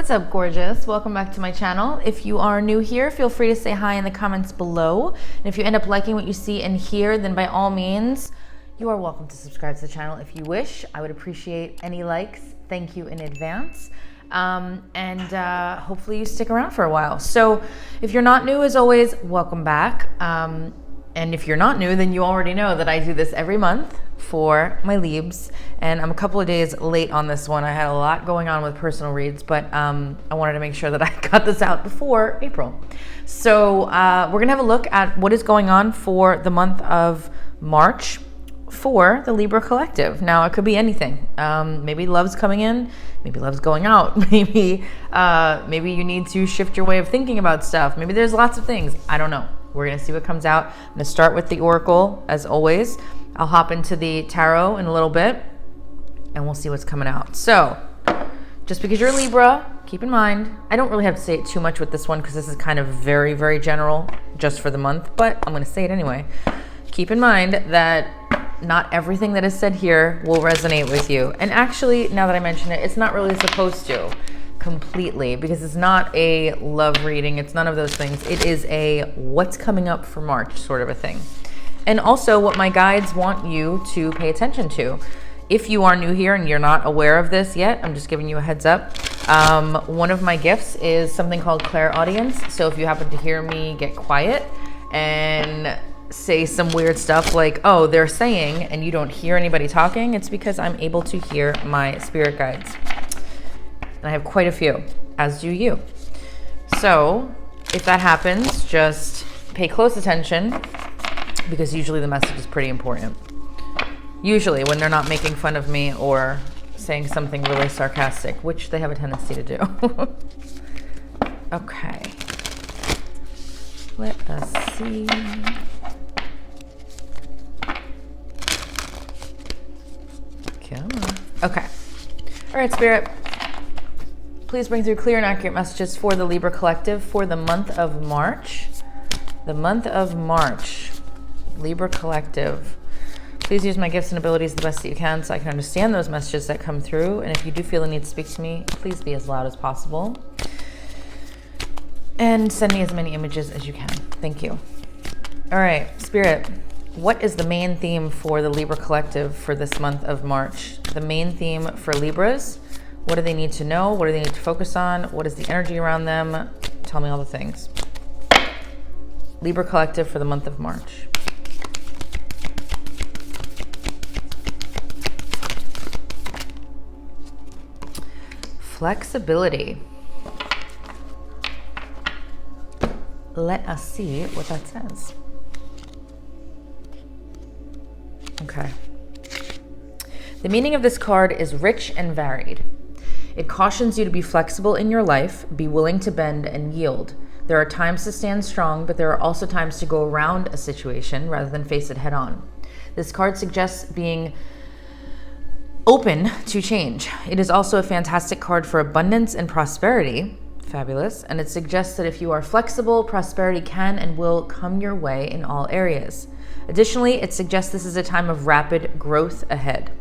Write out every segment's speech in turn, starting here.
What's up, gorgeous? Welcome back to my channel. If you are new here, feel free to say hi in the comments below. And if you end up liking what you see and hear, then by all means, you are welcome to subscribe to the channel if you wish. I would appreciate any likes. Thank you in advance. Hopefully you stick around for a while. So if you're not new, as always, welcome back. And if you're not new, then you already know that I do this every month for my Libs, and I'm a couple of days late on this one. I had a lot going on with personal reads, but I wanted to make sure that I got this out before April. So we're gonna have a look at what is going on for the month of March for the Libra collective. Now, it could be anything. Maybe love's coming in, maybe love's going out, maybe you need to shift your way of thinking about stuff. Maybe there's lots of things. I don't know. We're gonna see what comes out. I'm gonna start with the Oracle, as always. I'll hop into the tarot in a little bit and we'll see what's coming out. So just because you're Libra, keep in mind, I don't really have to say it too much with this one because this is kind of very, very general just for the month, but I'm going to say it anyway. Keep in mind that not everything that is said here will resonate with you. And actually, now that I mention it, it's not really supposed to completely, because it's not a love reading. It's none of those things. It is a what's coming up for March sort of a thing. And also what my guides want you to pay attention to. If you are new here and you're not aware of this yet, I'm just giving you a heads up. One of my gifts is something called clairaudience. So if you happen to hear me get quiet and say some weird stuff like, oh, they're saying, and you don't hear anybody talking, it's because I'm able to hear my spirit guides. And I have quite a few, as do you. So if that happens, just pay close attention, because usually the message is pretty important. Usually when they're not making fun of me or saying something really sarcastic, which they have a tendency to do. Okay. Let us see. Come on. Okay. All right, Spirit. Please bring through clear and accurate messages for the Libra collective for the month of March. The month of March. Libra collective. Please use my gifts and abilities the best that you can so I can understand those messages that come through. And if you do feel the need to speak to me, please be as loud as possible. And send me as many images as you can. Thank you. All right, Spirit, what is the main theme for the Libra collective for this month of March? The main theme for Libras. What do they need to know? What do they need to focus on? What is the energy around them? Tell me all the things. Libra collective for the month of March. Flexibility. Let us see what that says. Okay. The meaning of this card is rich and varied. It cautions you to be flexible in your life, be willing to bend and yield. There are times to stand strong, but there are also times to go around a situation rather than face it head on. This card suggests being open to change. It is also a fantastic card for abundance and prosperity. Fabulous. And it suggests that if you are flexible, prosperity can and will come your way in all areas. Additionally, it suggests this is a time of rapid growth ahead.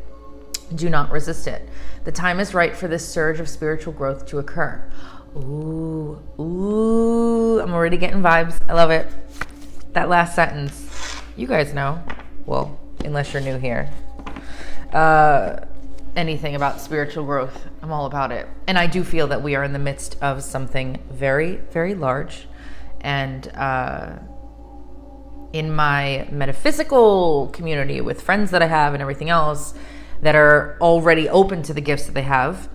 Do not resist it. The time is right for this surge of spiritual growth to occur. Ooh, I'm already getting vibes. I love it. That last sentence, you guys know. Well, unless you're new here. Anything about spiritual growth, I'm all about it. And I do feel that we are in the midst of something very, very large. And in my metaphysical community with friends that I have and everything else that are already open to the gifts that they have,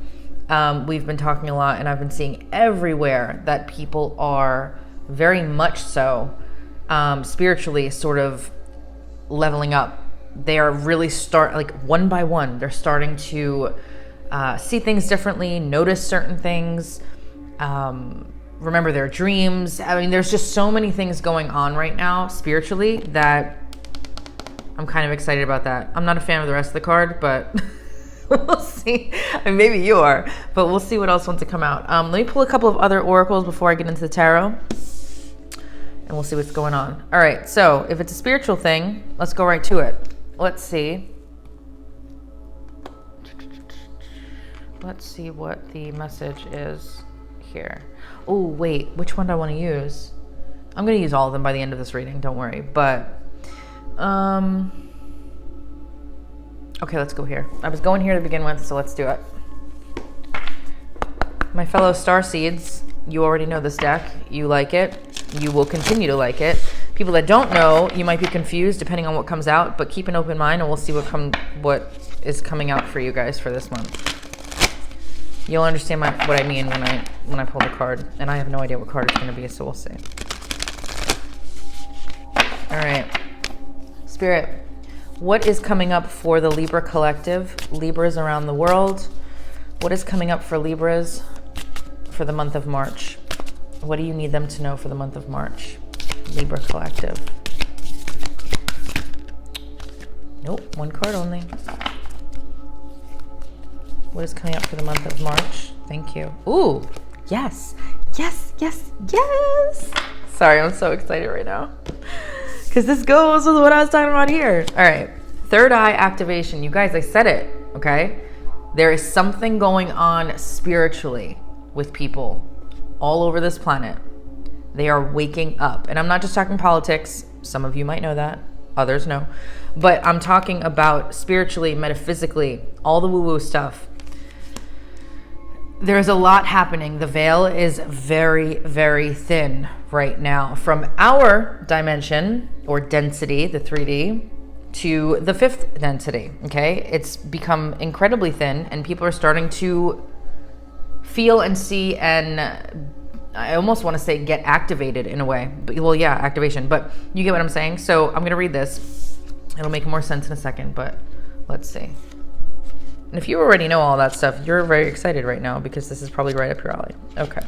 we've been talking a lot, and I've been seeing everywhere that people are very much so spiritually sort of leveling up. They are really like one by one, they're starting to see things differently, notice certain things, remember their dreams. I mean, there's just so many things going on right now spiritually that I'm kind of excited about that. I'm not a fan of the rest of the card, but we'll see. I mean, maybe you are, but we'll see what else wants to come out. Let me pull a couple of other oracles before I get into the tarot, and we'll see what's going on. All right, so if it's a spiritual thing, let's go right to it. Let's see. Let's see what the message is here. Oh, wait, which one do I want to use? I'm going to use all of them by the end of this reading, don't worry. But, okay, let's go here. I was going here to begin with, so let's do it. My fellow starseeds, you already know this deck. You like it. You will continue to like it. People that don't know, you might be confused depending on what comes out, but keep an open mind and we'll see what is coming out for you guys for this month. You'll understand what I mean when I pull the card, and I have no idea what card it's going to be, so we'll see. All right, Spirit, what is coming up for the Libra collective, Libras around the world? What is coming up for Libras for the month of March? What do you need them to know for the month of March? Libra collective. Nope, one card only. What is coming up for the month of March? Thank you. Ooh, yes, yes, yes, yes. Sorry, I'm so excited right now. Because this goes with what I was talking about here. All right, third eye activation. You guys, I said it, okay? There is something going on spiritually with people all over this planet. They are waking up. And I'm not just talking politics. Some of you might know that. Others know. But I'm talking about spiritually, metaphysically, all the woo-woo stuff. There's a lot happening. The veil is very, very thin right now. From our dimension or density, the 3D, to the 5th density, okay? It's become incredibly thin and people are starting to feel and see, and I almost want to say get activated in a way. But, well, yeah, activation, but you get what I'm saying? So I'm going to read this. It'll make more sense in a second, but let's see. And if you already know all that stuff, you're very excited right now because this is probably right up your alley. Okay.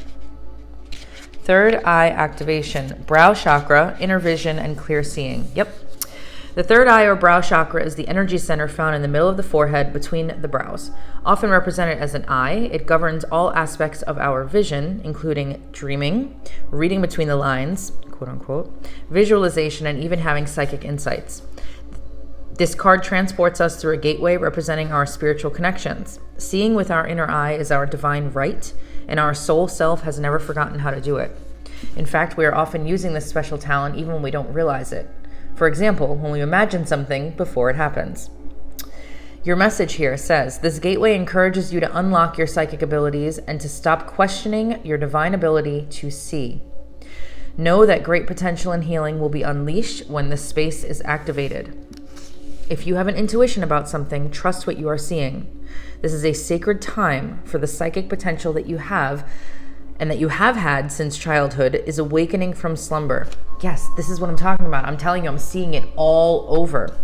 Third eye activation, brow chakra, inner vision, and clear seeing. Yep. The third eye or brow chakra is the energy center found in the middle of the forehead between the brows. Often represented as an eye, it governs all aspects of our vision, including dreaming, reading between the lines, quote unquote, visualization, and even having psychic insights. This card transports us through a gateway representing our spiritual connections. Seeing with our inner eye is our divine right, and our soul self has never forgotten how to do it. In fact, we are often using this special talent even when we don't realize it. For example, when we imagine something before it happens. Your message here says, this gateway encourages you to unlock your psychic abilities and to stop questioning your divine ability to see. Know that great potential and healing will be unleashed when this space is activated. If you have an intuition about something, trust what you are seeing. This is a sacred time for the psychic potential that you have and that you have had since childhood is awakening from slumber. Yes, this is what I'm talking about. I'm telling you, I'm seeing it all over.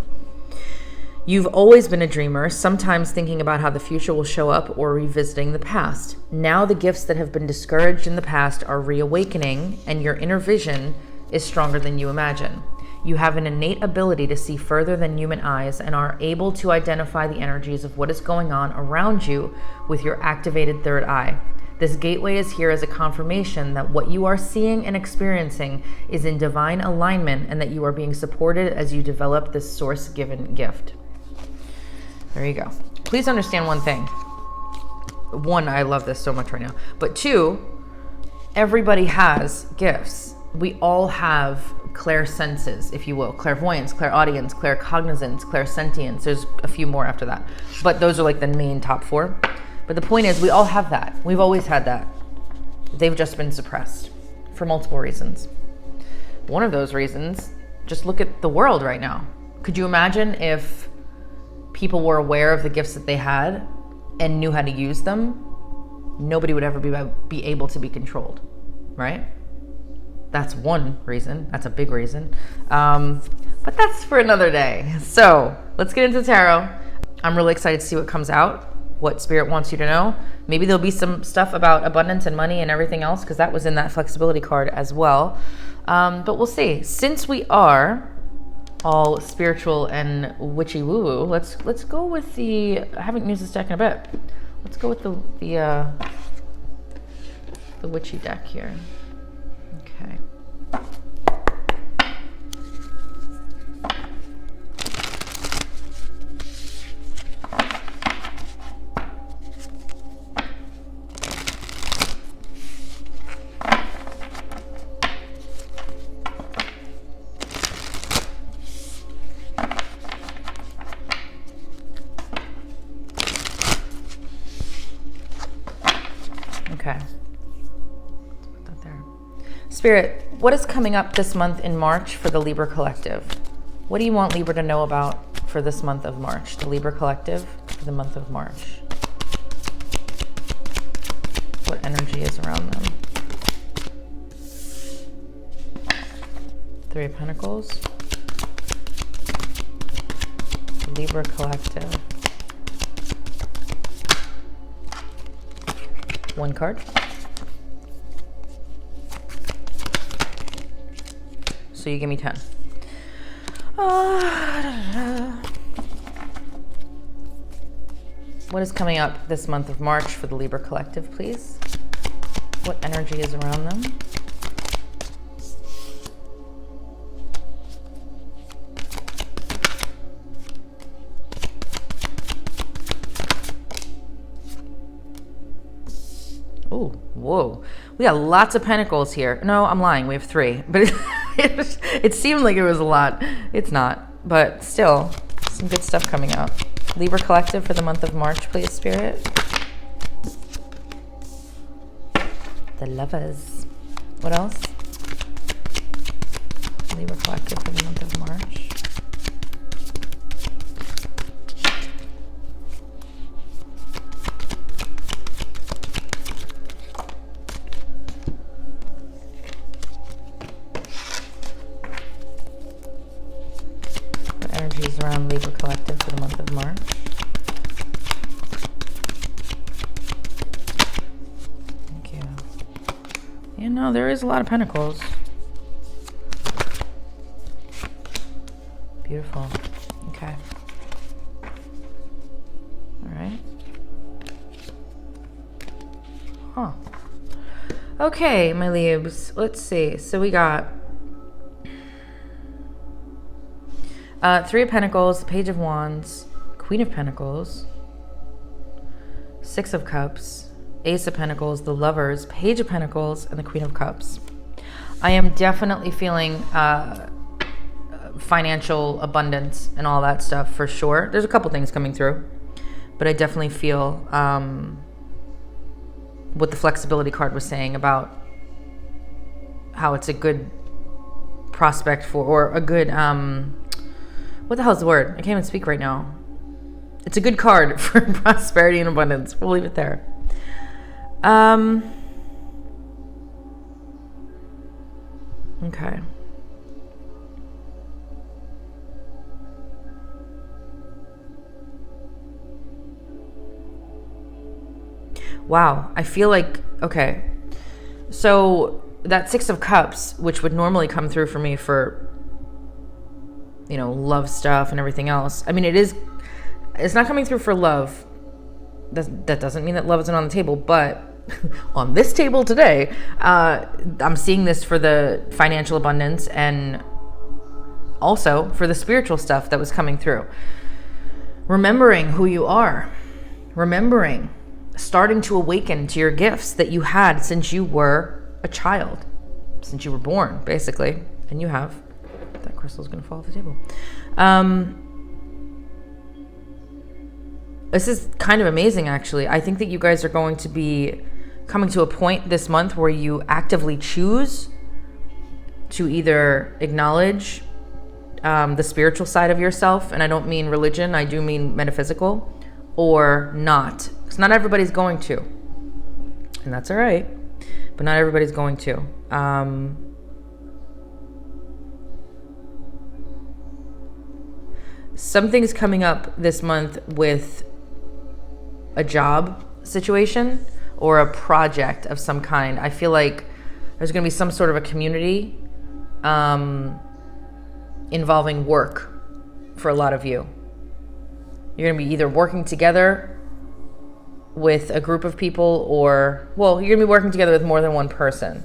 You've always been a dreamer, sometimes thinking about how the future will show up or revisiting the past. Now the gifts that have been discouraged in the past are reawakening, and your inner vision is stronger than you imagine. You have an innate ability to see further than human eyes and are able to identify the energies of what is going on around you with your activated third eye. This gateway is here as a confirmation that what you are seeing and experiencing is in divine alignment and that you are being supported as you develop this source-given gift. There you go. Please understand one thing. One, I love this so much right now. But two, everybody has gifts. We all have clairsenses, if you will. Clairvoyance, clairaudience, claircognizance, clairsentience. There's a few more after that. But those are like the main top 4. But the point is, we all have that. We've always had that. They've just been suppressed for multiple reasons. One of those reasons, just look at the world right now. Could you imagine if people were aware of the gifts that they had and knew how to use them? Nobody would ever be able to be controlled, right? That's one reason. That's a big reason. But that's for another day. So let's get into tarot. I'm really excited to see what comes out, what Spirit wants you to know. Maybe there'll be some stuff about abundance and money and everything else, because that was in that flexibility card as well. But we'll see. Since we are all spiritual and witchy woo-woo, let's go with the, I haven't used this deck in a bit. Let's go with the witchy deck here. Okay. Spirit, what is coming up this month in March for the Libra Collective? What do you want Libra to know about for this month of March? The Libra Collective for the month of March. What energy is around them? Three of Pentacles. Libra Collective. One card. So you give me 10. What is coming up this month of March for the Libra Collective, please? What energy is around them? Oh, whoa. We got lots of pentacles here. No, I'm lying. We have 3. But it seemed like it was a lot. It's not. But still, some good stuff coming out. Libra Collective for the month of March, please, Spirit. The Lovers. What else? Libra Collective for the month of March. Energies around Libra Collective for the month of March. Thank you. You know, there is a lot of pentacles. Beautiful. Okay. All right. Huh. Okay, my Libs. Let's see. So we got 3 of Pentacles, Page of Wands, Queen of Pentacles, 6 of Cups, Ace of Pentacles, the Lovers, Page of Pentacles, and the Queen of Cups. I am definitely feeling financial abundance and all that stuff for sure. There's a couple things coming through, but I definitely feel what the flexibility card was saying about how it's a good prospect for, or a good... what the hell's the word? I can't even speak right now. It's a good card for prosperity and abundance. We'll leave it there. Okay. Wow. I feel like, okay. So that 6 of Cups, which would normally come through for me for, you know, love stuff and everything else. I mean, it's not coming through for love. That doesn't mean that love isn't on the table, but on this table today, I'm seeing this for the financial abundance and also for the spiritual stuff that was coming through. Remembering who you are. Remembering. Starting to awaken to your gifts that you had since you were a child. Since you were born, basically. And you have. That crystal's going to fall off the table. This is kind of amazing, actually. I think that you guys are going to be coming to a point this month where you actively choose to either acknowledge the spiritual side of yourself, and I don't mean religion, I do mean metaphysical, or not. Because not everybody's going to. And that's all right. But not everybody's going to. Something's coming up this month with a job situation or a project of some kind. I feel like there's going to be some sort of a community involving work for a lot of you. You're going to be either working together with a group of people or, well, you're going to be working together with more than one person.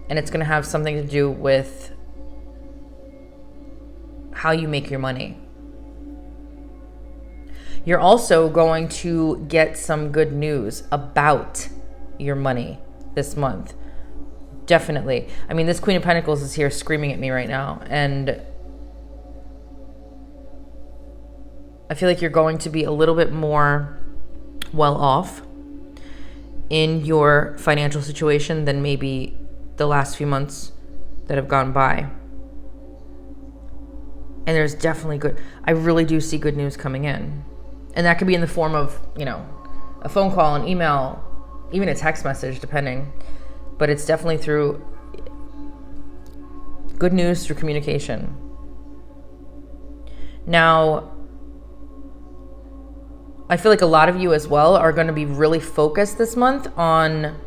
And it's going to have something to do with how you make your money. You're also going to get some good news about your money this month. Definitely. I mean, this Queen of Pentacles is here screaming at me right now. And I feel like you're going to be a little bit more well off in your financial situation than maybe the last few months that have gone by. And there's definitely I really do see good news coming in. And that could be in the form of, a phone call, an email, even a text message, depending. But it's definitely through good news through communication. Now, I feel like a lot of you as well are going to be really focused this month on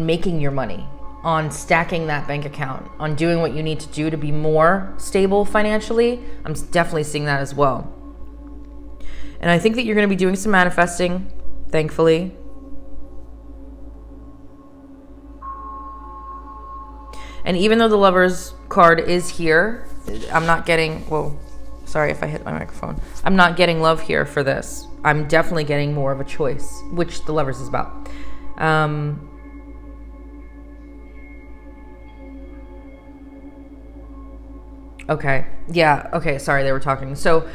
making your money, on stacking that bank account, on doing what you need to do to be more stable financially. I'm definitely seeing that as well. And I think that you're going to be doing some manifesting, thankfully. And even though the Lovers card is here, I'm not getting, sorry if I hit my microphone. I'm not getting love here for this. I'm definitely getting more of a choice, which the Lovers is about. Okay. Yeah. Okay. Sorry, they were talking. So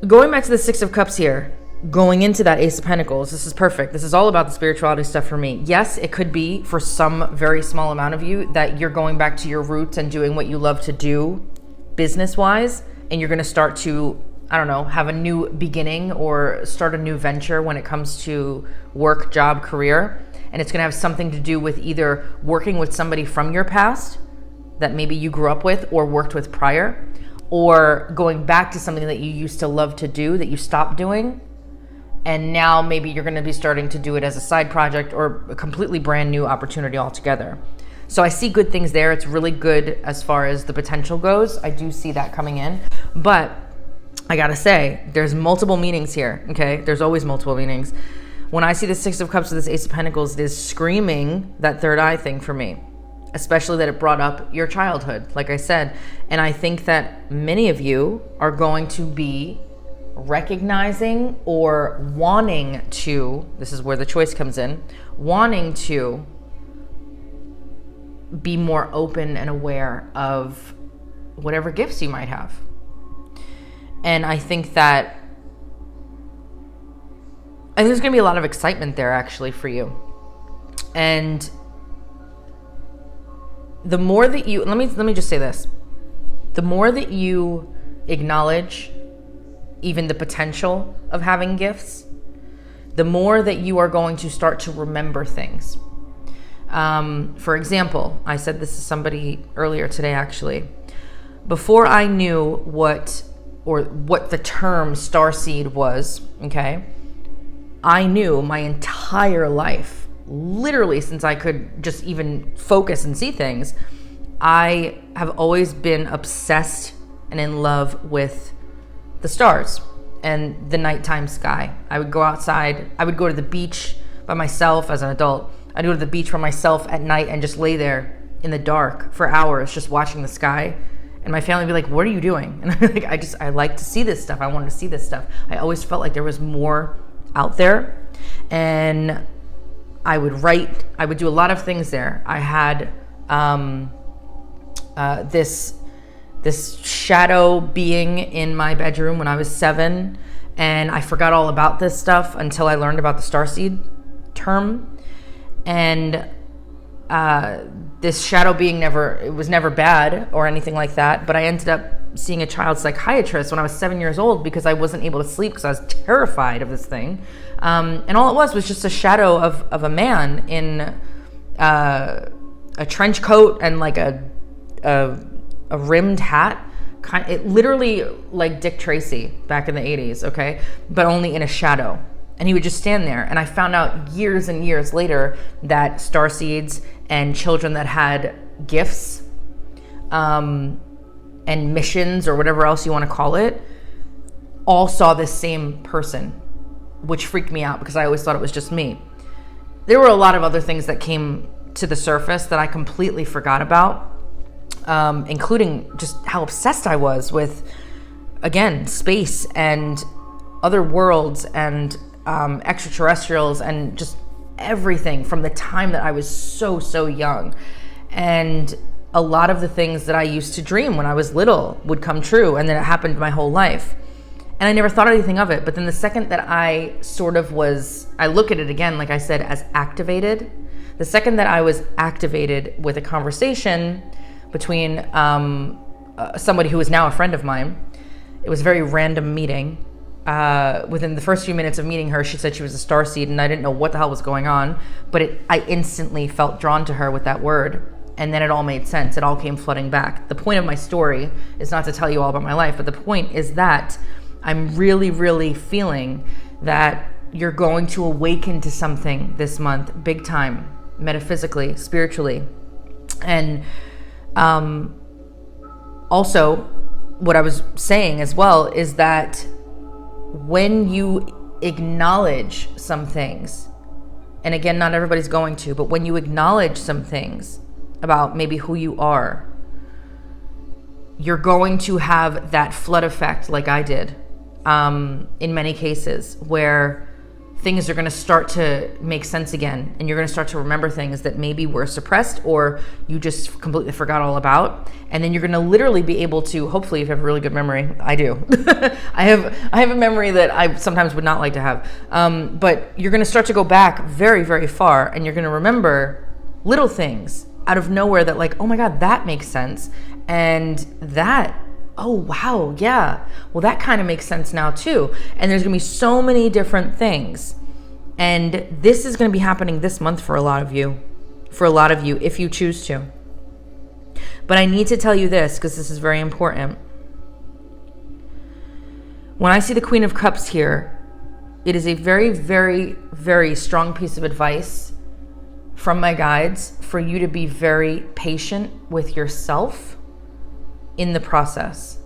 going back to the Six of Cups here, going into that Ace of Pentacles, this is perfect. This is all about the spirituality stuff for me. Yes, it could be for some very small amount of you that you're going back to your roots and doing what you love to do business-wise, and you're going to start to, have a new beginning or start a new venture when it comes to work, job, career. And it's going to have something to do with either working with somebody from your past that maybe you grew up with or worked with prior, or going back to something that you used to love to do that you stopped doing. And now maybe you're going to be starting to do it as a side project or a completely brand new opportunity altogether. So I see good things there. It's really good as far as the potential goes. I do see that coming in. But I got to say, there's multiple meanings here, okay? There's always multiple meanings. When I see the Six of Cups with this Ace of Pentacles, it is screaming that third eye thing for me, especially that it brought up your childhood, like I said. And I think that many of you are going to be recognizing or wanting to, this is where the choice comes in, wanting to be more open and aware of whatever gifts you might have. And I think there's going to be a lot of excitement there actually for you. And the more that you, let me just say this, the more that you acknowledge even the potential of having gifts, the more that you are going to start to remember things. For example, I said this to somebody earlier today, actually. Before I knew what the term starseed was, okay, I knew my entire life, literally since I could just even focus and see things, I have always been obsessed and in love with the stars and the nighttime sky. I would go outside. I would go to the beach by myself as an adult. I'd go to the beach by myself at night and just lay there in the dark for hours just watching the sky. And my family would be like, what are you doing? And I'm like, I like to see this stuff. I wanted to see this stuff. I always felt like there was more out there. And I would write. I would do a lot of things there. I had this shadow being in my bedroom when I was 7, and I forgot all about this stuff until I learned about the starseed term. And this shadow being was never bad or anything like that, but I ended up seeing a child psychiatrist when I was 7 years old because I wasn't able to sleep because I was terrified of this thing. And all it was just a shadow of a man in a trench coat and like a rimmed hat. It literally like Dick Tracy back in the 80s, okay? But only in a shadow. And he would just stand there. And I found out years and years later that starseeds and children that had gifts and missions or whatever else you want to call it all saw this same person, which freaked me out because I always thought it was just me. There were a lot of other things that came to the surface that I completely forgot about, including just how obsessed I was with, again, space and other worlds and extraterrestrials and just everything from the time that I was so young. And a lot of the things that I used to dream when I was little would come true, and then it happened my whole life. And I never thought anything of it. But then the second that I look at it again, like I said, as activated, the second that I was activated with a conversation between somebody who is now a friend of mine, it was a very random meeting. Within the first few minutes of meeting her, she said she was a starseed, and I didn't know what the hell was going on, but I instantly felt drawn to her with that word. And then it all made sense. It all came flooding back. The point of my story is not to tell you all about my life, but the point is that I'm really, really feeling that you're going to awaken to something this month, big time, metaphysically, spiritually. And also, what I was saying as well is that when you acknowledge some things, and again, not everybody's going to, but when you acknowledge some things about maybe who you are, you're going to have that flood effect like I did in many cases, where things are going to start to make sense again, and you're going to start to remember things that maybe were suppressed or you just completely forgot all about. And then you're going to literally be able to, hopefully, if you have a really good memory, I do. I have a memory that I sometimes would not like to have, but you're going to start to go back very, very far, and you're going to remember little things out of nowhere that, like, oh my God, that makes sense. And that, oh wow, yeah, well, that kind of makes sense now too. And there's gonna be so many different things. And this is gonna be happening this month for a lot of you, if you choose to. But I need to tell you this, because this is very important. When I see the Queen of Cups here, it is a very, very, very strong piece of advice from my guides for you to be very patient with yourself in the process.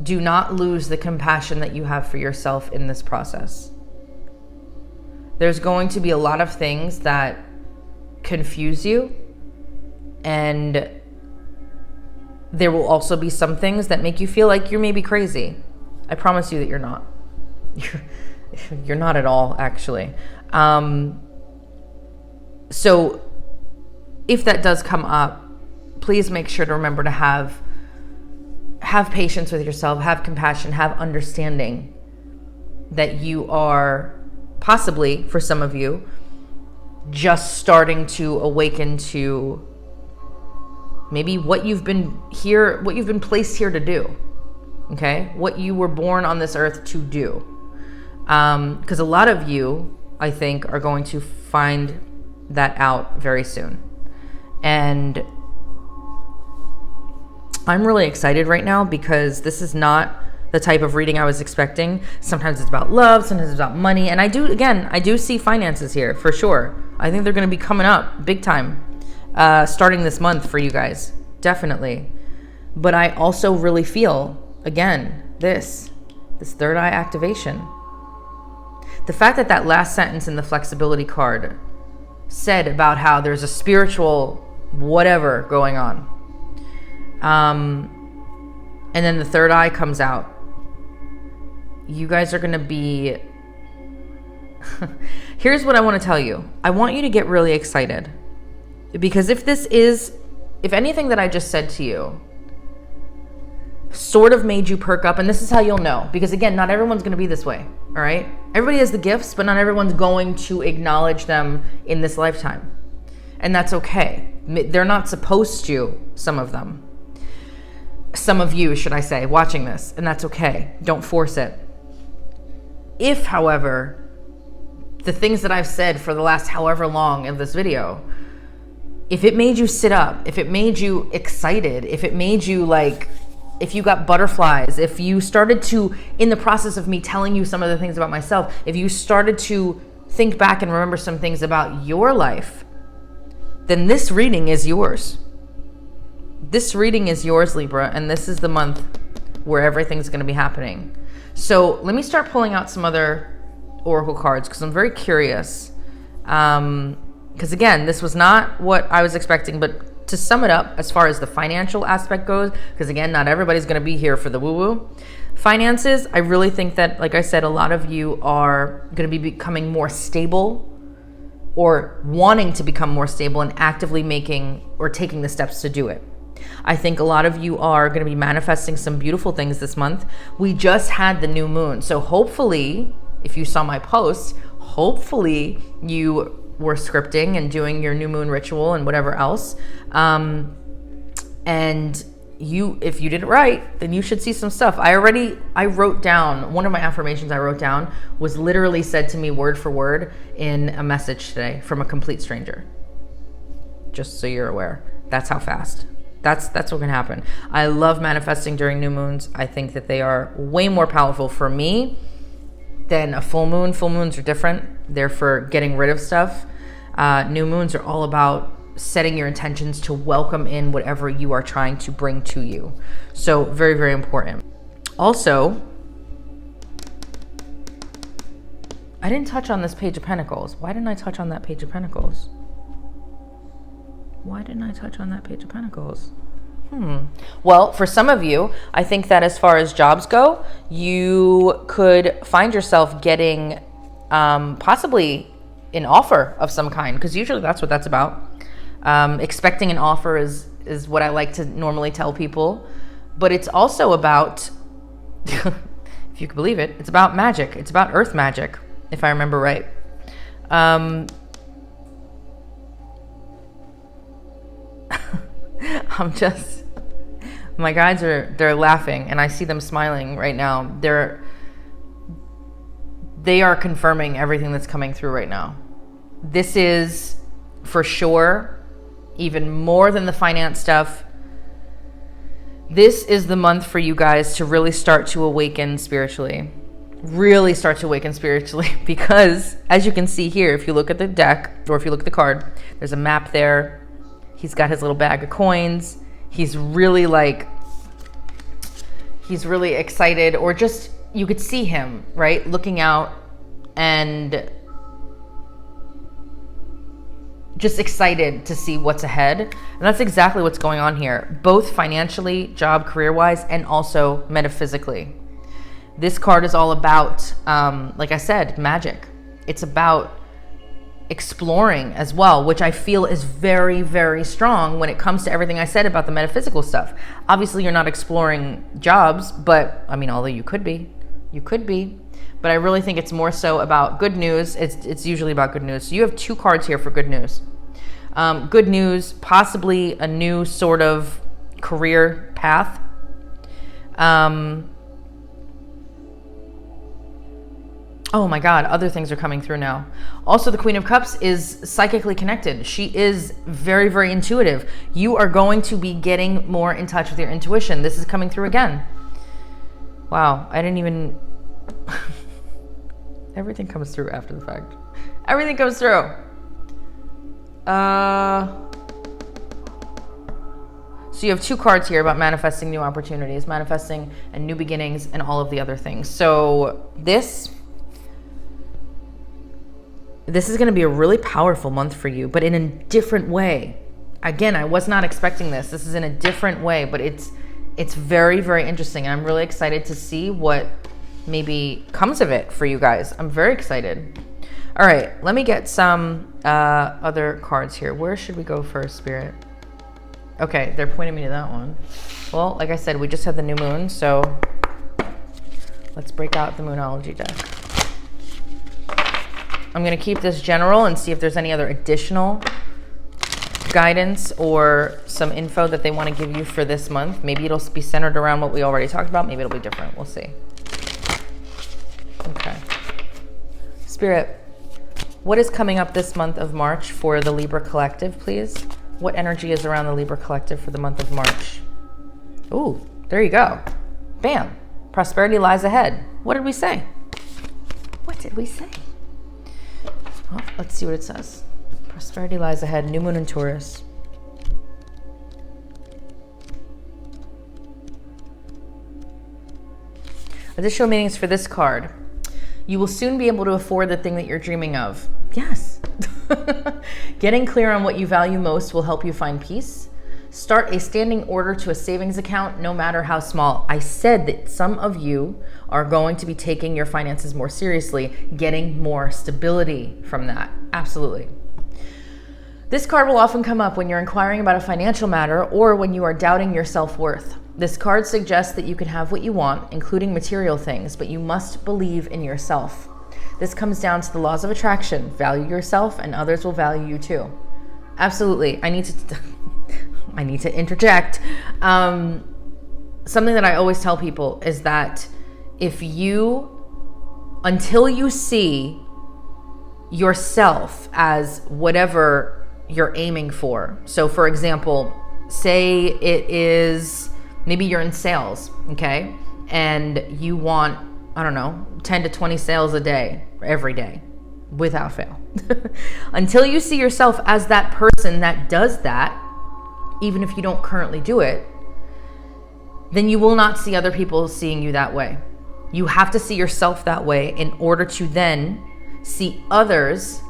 Do not lose the compassion that you have for yourself in this process. There's going to be a lot of things that confuse you, and there will also be some things that make you feel like you're maybe crazy. I promise you that you're not. You're not at all, actually. So if that does come up, please make sure to remember to have patience with yourself, have compassion, have understanding that you are possibly, for some of you, just starting to awaken to maybe what you've been placed here to do. Okay? What you were born on this earth to do. Because a lot of you, I think, are going to find that out very soon. And I'm really excited right now, because this is not the type of reading I was expecting. Sometimes it's about love, sometimes it's about money. And I do see finances here for sure. I think they're going to be coming up big time, starting this month for you guys, definitely. But I also really feel, again, this third eye activation. The fact that last sentence in the flexibility card said about how there's a spiritual whatever going on. And then the third eye comes out. You guys are going to be... Here's what I want to tell you. I want you to get really excited. Because if anything that I just said to you sort of made you perk up, and this is how you'll know. Because again, not everyone's going to be this way. All right? Everybody has the gifts, but not everyone's going to acknowledge them in this lifetime. And that's okay. They're not supposed to, some of them. Some of you, should I say, watching this, and that's okay. Don't force it. If, however, the things that I've said for the last however long of this video, if it made you sit up, if it made you excited, if it made you if you got butterflies, if you started to, in the process of me telling you some of the things about myself, if you started to think back and remember some things about your life, then this reading is yours. This reading is yours, Libra, and this is the month where everything's going to be happening. So let me start pulling out some other oracle cards, because I'm very curious. Because again, this was not what I was expecting, but to sum it up, as far as the financial aspect goes, because again, not everybody's going to be here for the woo-woo. Finances, I really think that, like I said, a lot of you are going to be becoming more stable, or wanting to become more stable, and actively making or taking the steps to do it. I think a lot of you are going to be manifesting some beautiful things this month. We just had the new moon. So hopefully, if you saw my post, hopefully you were scripting and doing your new moon ritual and whatever else. And if you did it right, then you should see some stuff. I wrote down, one of my affirmations I wrote down was literally said to me word for word in a message today from a complete stranger. Just so you're aware. That's how fast. That's what can happen. I love manifesting during new moons. I think that they are way more powerful for me than a full moon. Full moons are different. They're for getting rid of stuff. New moons are all about setting your intentions to welcome in whatever you are trying to bring to you. So very, very important. Also, I didn't touch on this Page of Pentacles. Why didn't I touch on that Page of Pentacles? Why didn't I touch on that Page of Pentacles? Well, for some of you, I think that as far as jobs go, you could find yourself getting possibly an offer of some kind, because usually that's what that's about. Expecting an offer is what I like to normally tell people, but it's also about, if you can believe it, it's about magic. It's about earth magic, if I remember right. My guides they're laughing and I see them smiling right now. They are confirming everything that's coming through right now. This is for sure, even more than the finance stuff. This is the month for you guys to really start to awaken spiritually. Really start to awaken spiritually, because as you can see here, if you look at the deck or if you look at the card, there's a map there. He's got his little bag of coins. He's really excited, or just, you could see him, right? Looking out and just excited to see what's ahead. And that's exactly what's going on here, both financially, job, career-wise, and also metaphysically. This card is all about, like I said, magic. It's about exploring as well, which I feel is very, very strong when it comes to everything I said about the metaphysical stuff. Obviously, you're not exploring jobs, but I mean, although you could be, but I really think it's more so about good news. It's usually about good news. So you have two cards here for good news. Good news, possibly a new sort of career path. Oh my God, other things are coming through now. Also, the Queen of Cups is psychically connected. She is very, very intuitive. You are going to be getting more in touch with your intuition. This is coming through again. Wow, I didn't even... Everything comes through after the fact. Everything comes through. So you have two cards here about manifesting new opportunities, manifesting and new beginnings, and all of the other things. So this is going to be a really powerful month for you, but in a different way. Again, I was not expecting this. This is in a different way, but it's very, very interesting. And I'm really excited to see what maybe comes of it for you guys. I'm very excited. All right, let me get some other cards here. Where should we go first, Spirit? Okay, they're pointing me to that one. Well, like I said, we just had the new moon, so let's break out the Moonology deck. I'm going to keep this general and see if there's any other additional guidance or some info that they want to give you for this month. Maybe it'll be centered around what we already talked about. Maybe it'll be different. We'll see. Okay. Spirit, what is coming up this month of March for the Libra Collective, please? What energy is around the Libra Collective for the month of March? Ooh, there you go. Bam. Prosperity lies ahead. What did we say? What did we say? Well, let's see what it says. Prosperity lies ahead. New moon in Taurus. Additional meanings for this card. You will soon be able to afford the thing that you're dreaming of. Yes. Getting clear on what you value most will help you find peace. Start a standing order to a savings account, no matter how small. I said that some of you are going to be taking your finances more seriously, getting more stability from that. Absolutely. This card will often come up when you're inquiring about a financial matter or when you are doubting your self-worth. This card suggests that you can have what you want, including material things, but you must believe in yourself. This comes down to the laws of attraction. Value yourself and others will value you too. Absolutely. I need to interject. Something that I always tell people is that until you see yourself as whatever you're aiming for. So for example, say it is, maybe you're in sales, okay? And you want, I don't know, 10 to 20 sales a day, every day, without fail. Until you see yourself as that person that does that, even if you don't currently do it, then you will not see other people seeing you that way. You have to see yourself that way in order to then see others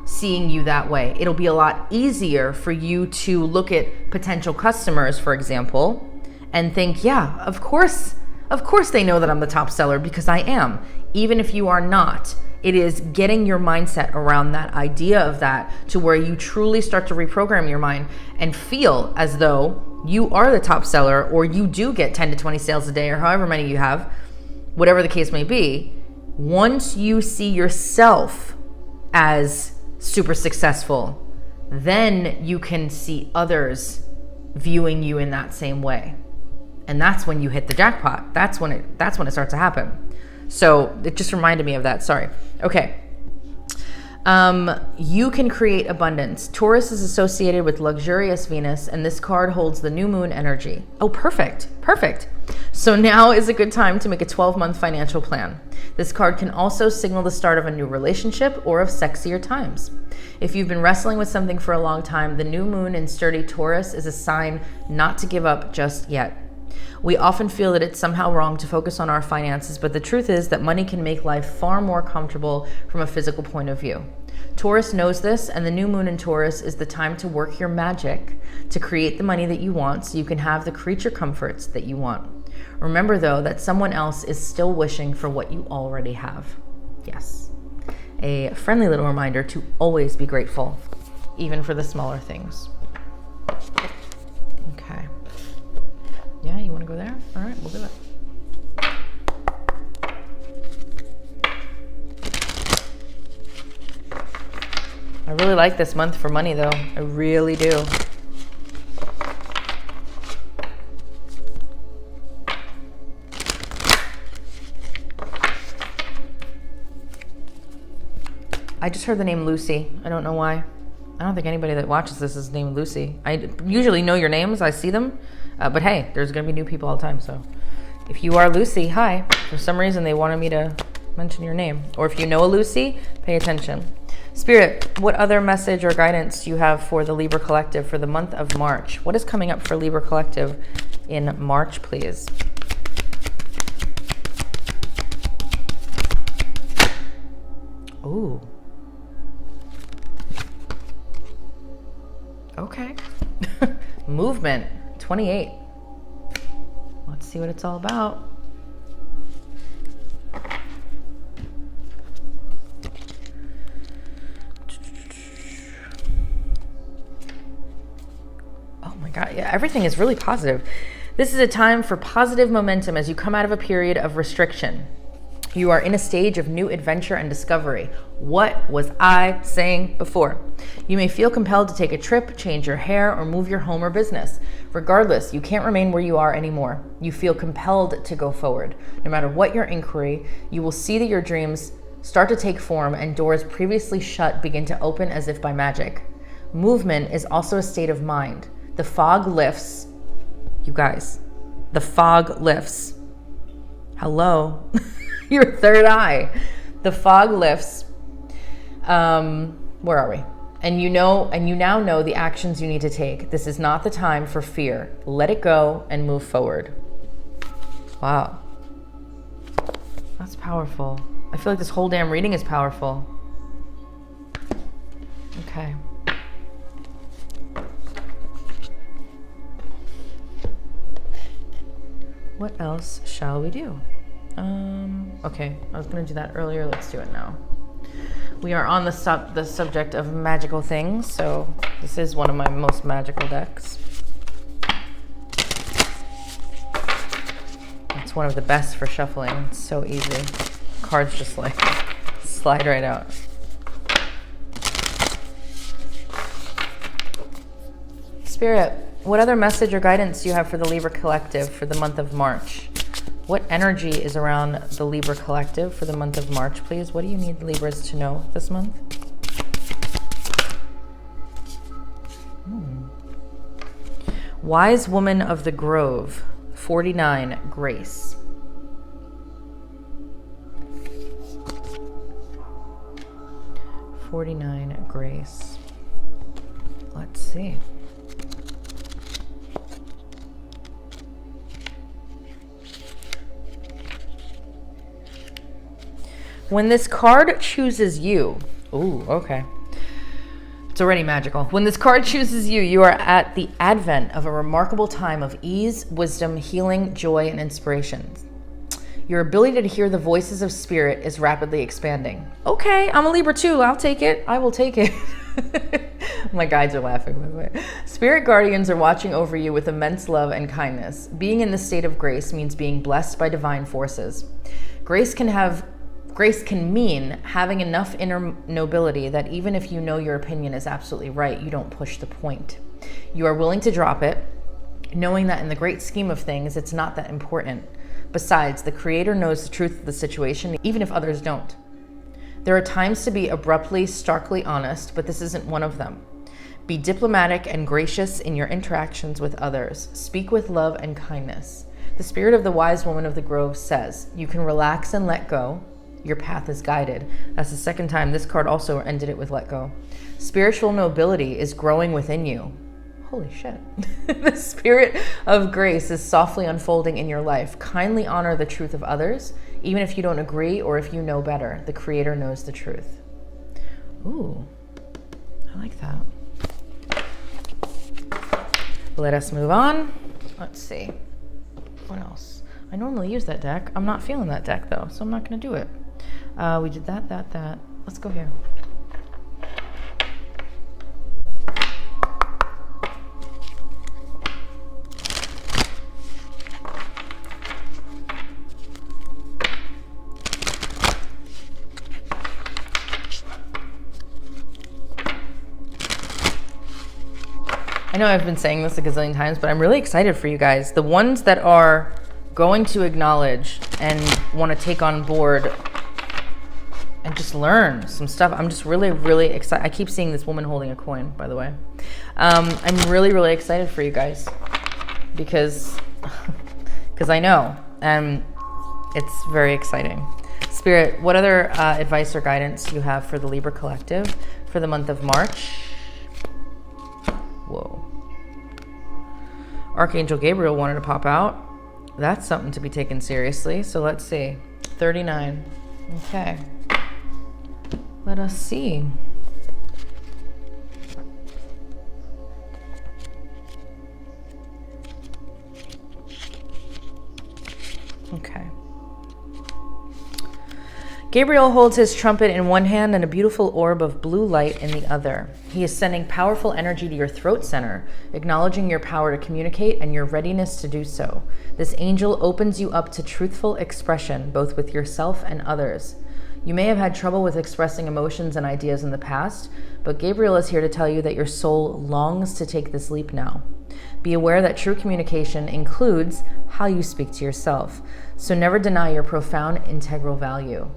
seeing you that way. It'll be a lot easier for you to look at potential customers, for example, and think, yeah, of course they know that I'm the top seller because I am. Even if you are not, it is getting your mindset around that idea of that to where you truly start to reprogram your mind and feel as though you are the top seller, or you do get 10 to 20 sales a day, or however many you have, whatever the case may be. Once you see yourself as super successful, then you can see others viewing you in that same way. And that's when you hit the jackpot. That's when it starts to happen. So it just reminded me of that. Sorry. Okay. You can create abundance. Taurus is associated with luxurious Venus, and this card holds the new moon energy. Oh, perfect. Perfect. So now is a good time to make a 12-month financial plan. This card can also signal the start of a new relationship or of sexier times. If you've been wrestling with something for a long time, the new moon in sturdy Taurus is a sign not to give up just yet. We often feel that it's somehow wrong to focus on our finances, but the truth is that money can make life far more comfortable from a physical point of view. Taurus knows this, and the new moon in Taurus is the time to work your magic to create the money that you want so you can have the creature comforts that you want. Remember, though, that someone else is still wishing for what you already have. Yes. A friendly little reminder to always be grateful, even for the smaller things. Okay. Yeah, you want to go there? All right, we'll do it. I really like this month for money, though. I really do. I just heard the name Lucy. I don't know why. I don't think anybody that watches this is named Lucy. I usually know your names. I see them. But hey, there's going to be new people all the time. So if you are Lucy, hi. For some reason, they wanted me to mention your name. Or if you know a Lucy, pay attention. Spirit, what other message or guidance do you have for the Libra Collective for the month of March? What is coming up for Libra Collective in March, please? Ooh. Okay. Movement, 28. Let's see what it's all about. Oh my God, yeah, everything is really positive. This is a time for positive momentum as you come out of a period of restriction. You are in a stage of new adventure and discovery. What was I saying before? You may feel compelled to take a trip, change your hair, or move your home or business. Regardless, you can't remain where you are anymore. You feel compelled to go forward. No matter what your inquiry, you will see that your dreams start to take form and doors previously shut begin to open as if by magic. Movement is also a state of mind. The fog lifts. You guys, the fog lifts. Hello. Your third eye. The fog lifts. Where are we? And you now know the actions you need to take. This is not the time for fear. Let it go and move forward. Wow. That's powerful. I feel like this whole damn reading is powerful. Okay. What else shall we do? Okay, I was going to do that earlier. Let's do it now. We are on the subject of magical things, so this is one of my most magical decks. It's one of the best for shuffling. It's so easy. Cards just like slide right out. Spirit, what other message or guidance do you have for the Libra Collective for the month of March? What energy is around the Libra Collective for the month of March, please? What do you need Libras to know this month? Wise Woman of the Grove, 49, Grace. Grace. Let's see. When this card chooses you, ooh, okay. It's already magical. When this card chooses you, you are at the advent of a remarkable time of ease, wisdom, healing, joy, and inspiration. Your ability to hear the voices of spirit is rapidly expanding. Okay, I'm a Libra too. I'll take it. I will take it. My guides are laughing, by the way. Spirit guardians are watching over you with immense love and kindness. Being in this state of grace means being blessed by divine forces. Grace can mean having enough inner nobility that even if you know your opinion is absolutely right, you don't push the point. You are willing to drop it, knowing that in the great scheme of things, it's not that important. Besides, the Creator knows the truth of the situation, even if others don't. There are times to be abruptly, starkly honest, but this isn't one of them. Be diplomatic and gracious in your interactions with others. Speak with love and kindness. The spirit of the wise woman of the grove says, you can relax and let go. Your path is guided. That's the second time this card also ended it with let go. Spiritual nobility is growing within you. Holy shit. The spirit of grace is softly unfolding in your life. Kindly honor the truth of others, even if you don't agree or if you know better. The Creator knows the truth. Ooh, I like that. Let us move on. Let's see. What else? I normally use that deck. I'm not feeling that deck though, so I'm not going to do it. We did that. Let's go here. I know I've been saying this a gazillion times, but I'm really excited for you guys. The ones that are going to acknowledge and want to take on board and just learn some stuff. I'm just really, really excited. I keep seeing this woman holding a coin, by the way. I'm really, really excited for you guys because I know, and it's very exciting. Spirit, what other advice or guidance do you have for the Libra Collective for the month of March? Whoa. Archangel Gabriel wanted to pop out. That's something to be taken seriously. So let's see. 39. Okay. Let us see. Okay. Gabriel holds his trumpet in one hand and a beautiful orb of blue light in the other. He is sending powerful energy to your throat center, acknowledging your power to communicate and your readiness to do so. This angel opens you up to truthful expression, both with yourself and others. You may have had trouble with expressing emotions and ideas in the past, but Gabriel is here to tell you that your soul longs to take this leap now. Be aware that true communication includes how you speak to yourself, so never deny your profound integral value.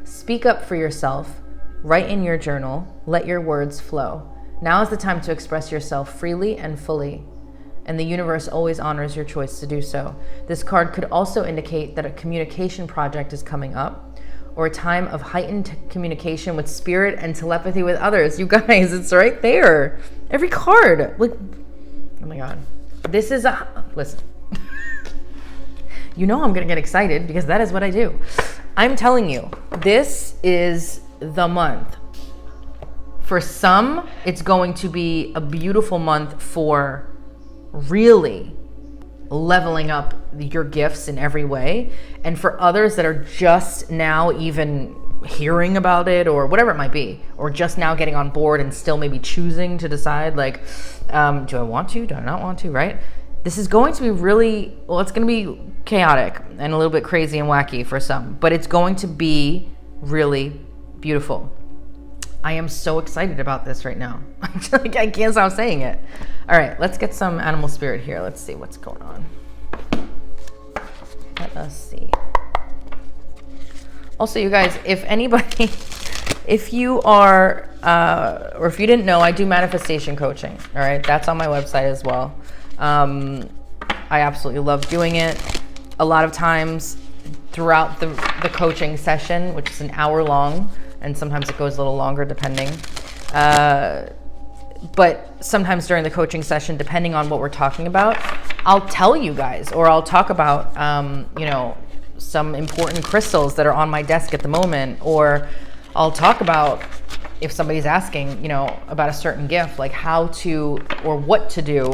Speak up for yourself, write in your journal, let your words flow. Now is the time to express yourself freely and fully, and the universe always honors your choice to do so. This card could also indicate that a communication project is coming up, or a time of heightened communication with spirit and telepathy with others. You guys, it's right there. Every card, like, oh my God. This is listen. You know I'm gonna get excited because that is what I do. I'm telling you, this is the month. For some, it's going to be a beautiful month for really leveling up your gifts in every way. And for others that are just now even hearing about it or whatever it might be, or just now getting on board and still maybe choosing to decide like, do I want to, do I not want to, right? This is going to be really, well, it's going to be chaotic and a little bit crazy and wacky for some, but it's going to be really beautiful. I am so excited about this right now. I can't stop saying it. All right, let's get some animal spirit here. Let's see what's going on. Let us see. Also, you guys, if anybody, if you are, or if you didn't know, I do manifestation coaching. All right, that's on my website as well. I absolutely love doing it. A lot of times throughout the coaching session, which is an hour long, and sometimes it goes a little longer depending. But sometimes during the coaching session, depending on what we're talking about, I'll tell you guys, or I'll talk about, some important crystals that are on my desk at the moment, or I'll talk about, if somebody's asking, about a certain gift, like how to, or what to do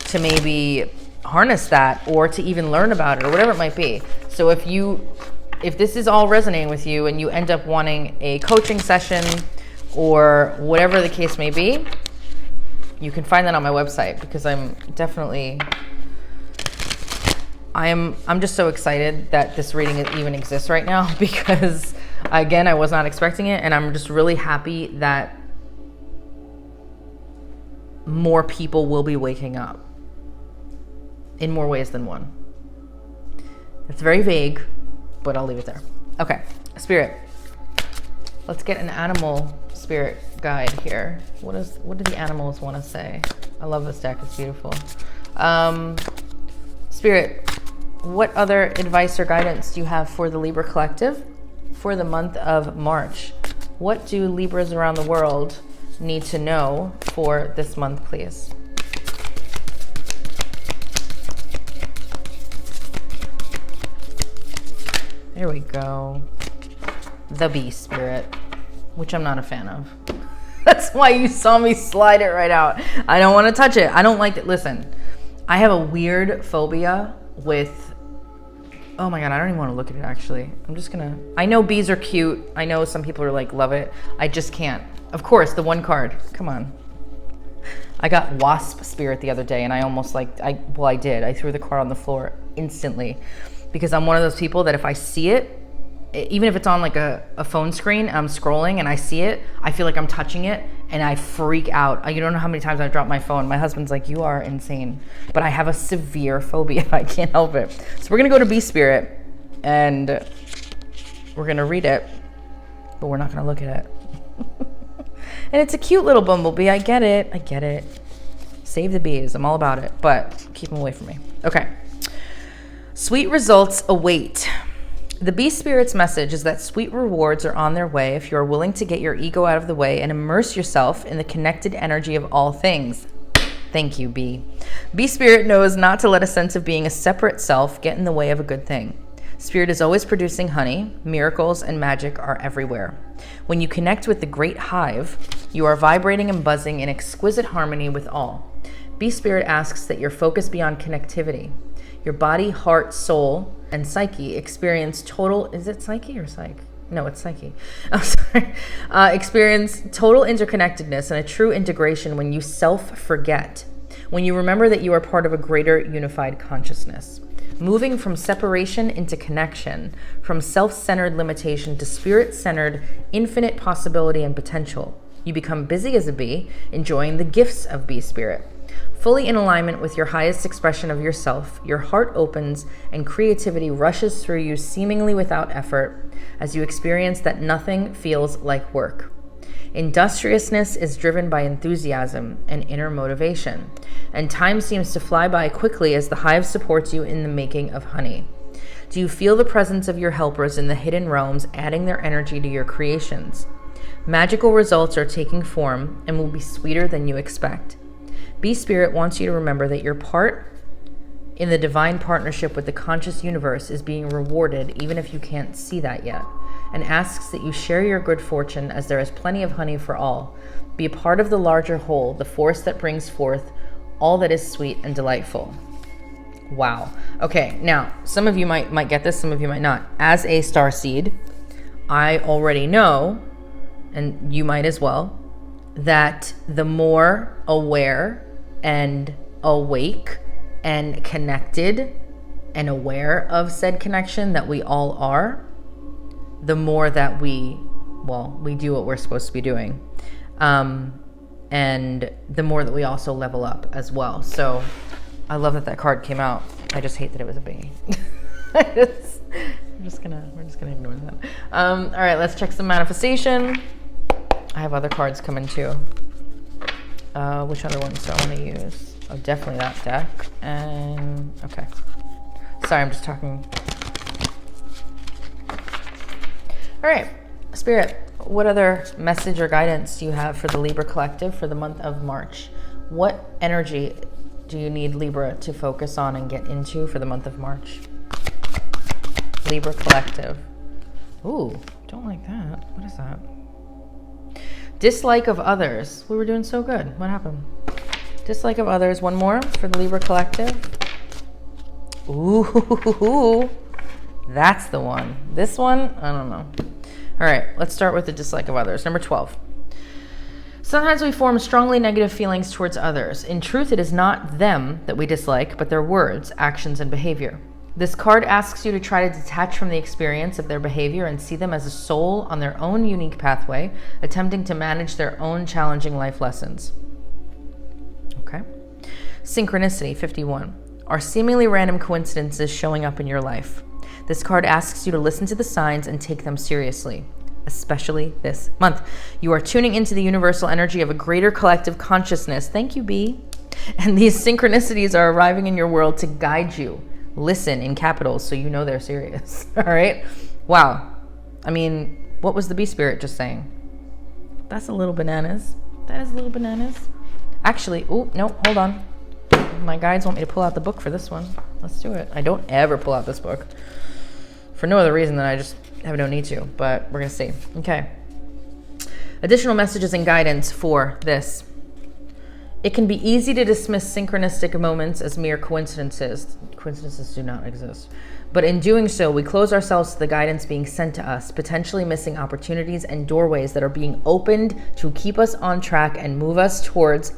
to maybe harness that, or to even learn about it, or whatever it might be. So if this is all resonating with you and you end up wanting a coaching session or whatever the case may be, you can find that on my website, because I'm just so excited that this reading even exists right now, because again, I was not expecting it, and I'm just really happy that more people will be waking up in more ways than one. It's very vague, but I'll leave it there. Okay, Spirit. Let's get an animal spirit guide here. What do the animals want to say? I love this deck, it's beautiful. Spirit, what other advice or guidance do you have for the Libra collective for the month of March? What do Libras around the world need to know for this month, please? There we go. The bee spirit, which I'm not a fan of. That's why you saw me slide it right out. I don't want to touch it. I don't like it. Listen, I have a weird phobia with, oh my God, I don't even want to look at it actually. I know bees are cute. I know some people are like, love it. I just can't. Of course, the one card, come on. I got wasp spirit the other day, and I almost I did. I threw the card on the floor instantly, because I'm one of those people that if I see it, even if it's on like a phone screen, I'm scrolling and I see it, I feel like I'm touching it and I freak out. You don't know how many times I've dropped my phone. My husband's like, you are insane. But I have a severe phobia. I can't help it. So we're going to go to Bee Spirit and we're going to read it, but we're not going to look at it. And it's a cute little bumblebee. I get it. Save the bees. I'm all about it, but keep them away from me. Okay. Sweet results await. The Bee Spirit's message is that sweet rewards are on their way if you are willing to get your ego out of the way and immerse yourself in the connected energy of all things. Thank you, Bee. Bee Spirit knows not to let a sense of being a separate self get in the way of a good thing. Spirit is always producing honey. Miracles and magic are everywhere. When you connect with the great hive, you are vibrating and buzzing in exquisite harmony with all. Bee Spirit asks that your focus be on connectivity. Your body, heart, soul, and psyche experience total, is it psyche or psych? No, it's psyche. I'm sorry. Experience total interconnectedness and a true integration when you self-forget, when you remember that you are part of a greater unified consciousness. Moving from separation into connection, from self-centered limitation to spirit-centered infinite possibility and potential. You become busy as a bee, enjoying the gifts of Bee Spirit. Fully in alignment with your highest expression of yourself, your heart opens and creativity rushes through you seemingly without effort as you experience that nothing feels like work. Industriousness is driven by enthusiasm and inner motivation, and time seems to fly by quickly as the hive supports you in the making of honey. Do you feel the presence of your helpers in the hidden realms adding their energy to your creations? Magical results are taking form and will be sweeter than you expect. Bee Spirit wants you to remember that your part in the divine partnership with the conscious universe is being rewarded even if you can't see that yet, and asks that you share your good fortune as there is plenty of honey for all. Be a part of the larger whole, the force that brings forth all that is sweet and delightful. Wow. Okay, now, some of you might get this, some of you might not. As a starseed, I already know, and you might as well, that the more aware and awake and connected and aware of said connection that we all are, the more that we do what we're supposed to be doing. And the more that we also level up as well. So I love that card came out. I just hate that it was a bingy. we're just gonna ignore that. All right, let's check some manifestation. I have other cards coming too. Which other ones do I want to use? Oh, definitely that deck. And okay. Sorry, I'm just talking. All right, Spirit, what other message or guidance do you have for the Libra Collective for the month of March? What energy do you need Libra to focus on and get into for the month of March? Libra Collective. Ooh, don't like that. What is that? Dislike of others. We were doing so good. What happened? Dislike of others. One more for the Libra Collective. Ooh, that's the one. This one, I don't know. All right, let's start with the dislike of others. Number 12. Sometimes we form strongly negative feelings towards others. In truth, it is not them that we dislike, but their words, actions, and behavior. This card asks you to try to detach from the experience of their behavior and see them as a soul on their own unique pathway, attempting to manage their own challenging life lessons. Okay. Synchronicity, 51. Are seemingly random coincidences showing up in your life? This card asks you to listen to the signs and take them seriously, especially this month. You are tuning into the universal energy of a greater collective consciousness. Thank you, B. And these synchronicities are arriving in your world to guide you. Listen in capitals so you know they're serious. All right? Wow. I mean, what was the B Spirit just saying? That's a little bananas. That is a little bananas. Actually, oh, no, hold on. My guides want me to pull out the book for this one. Let's do it. I don't ever pull out this book for no other reason than I just have no need to, but we're going to see. Okay. Additional messages and guidance for this. It can be easy to dismiss synchronistic moments as mere coincidences. Coincidences do not exist. But in doing so, we close ourselves to the guidance being sent to us, potentially missing opportunities and doorways that are being opened to keep us on track and move us forwards,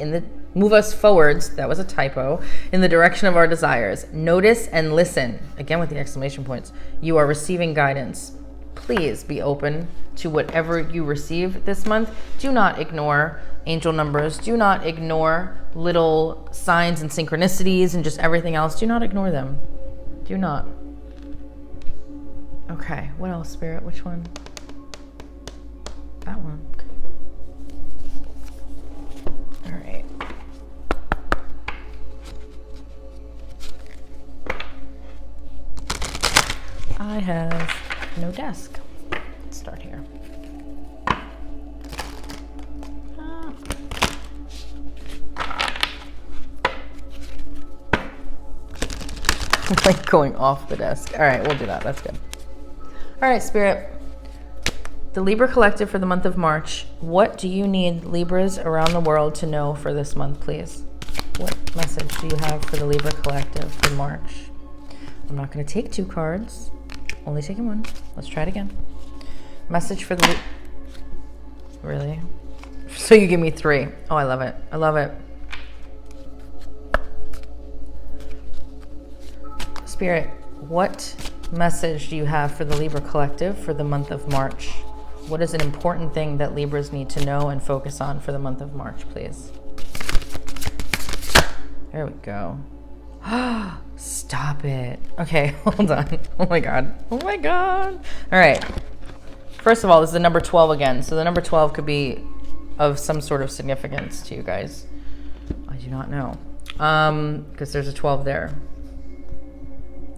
that was a typo, in the direction of our desires. Notice and listen, again with the exclamation points. You are receiving guidance. Please be open to whatever you receive this month. Do not ignore angel numbers. Do not ignore little signs and synchronicities and just everything else. Do not ignore them. Do not. Okay, what else, Spirit? Which one? That one. Okay. All right. I have no desk. Let's start here. Like going off the desk. All right, we'll do that. That's good. All right, Spirit. The Libra Collective for the month of March. What do you need Libras around the world to know for this month, please? What message do you have for the Libra Collective for March? I'm not going to take 2 cards. Only taking 1. Let's try it again. Message for the... Really? So you give me 3. Oh, I love it. I love it. Spirit, what message do you have for the Libra Collective for the month of March? What is an important thing that Libras need to know and focus on for the month of March, please? There we go. Stop it. Okay, hold on. Oh my God. Oh my God. All right. First of all, this is the number 12 again. So the number 12 could be of some sort of significance to you guys. I do not know. Because there's a 12 there.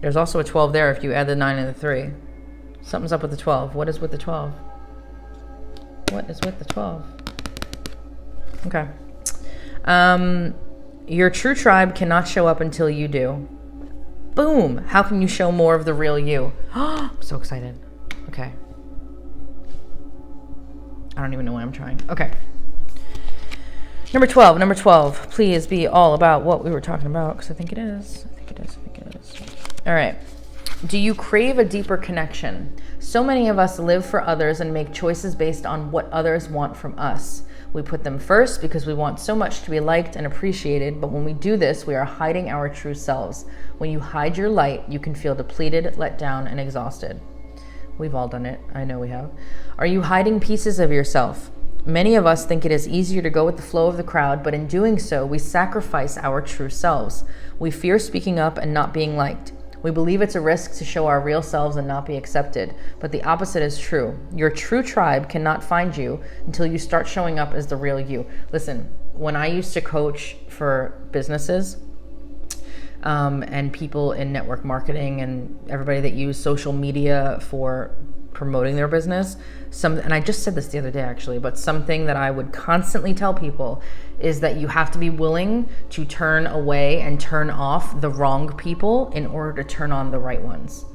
There's also a 12 there if you add the 9 and the 3. Something's up with the 12. What is with the 12? What is with the 12? Okay. Your true tribe cannot show up until you do. Boom. How can you show more of the real you? I'm so excited. Okay. I don't even know why I'm trying. Okay. Number 12. Number 12. Please be all about what we were talking about, because I think it is. All right. Do you crave a deeper connection? So many of us live for others and make choices based on what others want from us. We put them first because we want so much to be liked and appreciated, but when we do this, we are hiding our true selves. When you hide your light, you can feel depleted, let down, and exhausted. We've all done it. I know we have. Are you hiding pieces of yourself? Many of us think it is easier to go with the flow of the crowd, but in doing so, we sacrifice our true selves. We fear speaking up and not being liked. We believe it's a risk to show our real selves and not be accepted, but the opposite is true. Your true tribe cannot find you until you start showing up as the real you. Listen, when I used to coach for businesses and people in network marketing and everybody that used social media for promoting their business, and I just said this the other day actually, but something that I would constantly tell people is that you have to be willing to turn away and turn off the wrong people in order to turn on the right ones.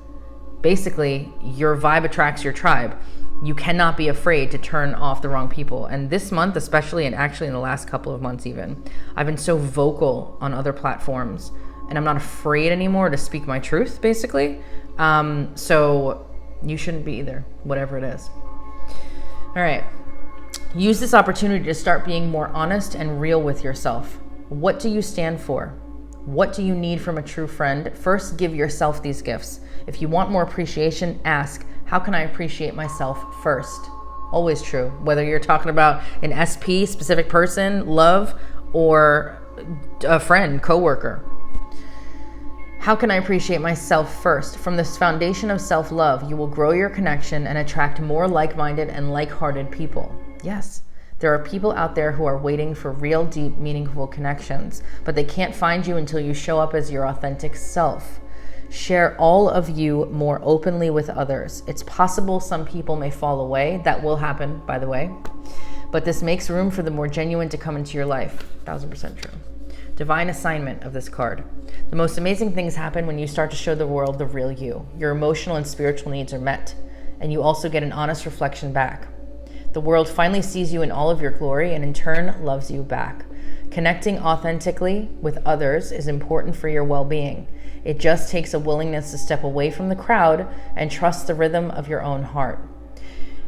Basically, your vibe attracts your tribe. You cannot be afraid to turn off the wrong people. And this month especially, and actually in the last couple of months even, I've been so vocal on other platforms and I'm not afraid anymore to speak my truth, basically. So you shouldn't be either, whatever it is. All right. Use this opportunity to start being more honest and real with yourself. What do you stand for? What do you need from a true friend? First, give yourself these gifts. If you want more appreciation, ask, how can I appreciate myself first? Always true. Whether you're talking about an SP, specific person, love, or a friend, coworker. How can I appreciate myself first? From this foundation of self-love, you will grow your connection and attract more like-minded and like-hearted people. Yes, there are people out there who are waiting for real, deep, meaningful connections, but they can't find you until you show up as your authentic self. Share all of you more openly with others. It's possible some people may fall away. That will happen, by the way. But this makes room for the more genuine to come into your life. 1000% true. Divine assignment of this card. The most amazing things happen when you start to show the world the real you. Your emotional and spiritual needs are met, and you also get an honest reflection back. The world finally sees you in all of your glory and in turn loves you back. Connecting authentically with others is important for your well-being. It just takes a willingness to step away from the crowd and trust the rhythm of your own heart.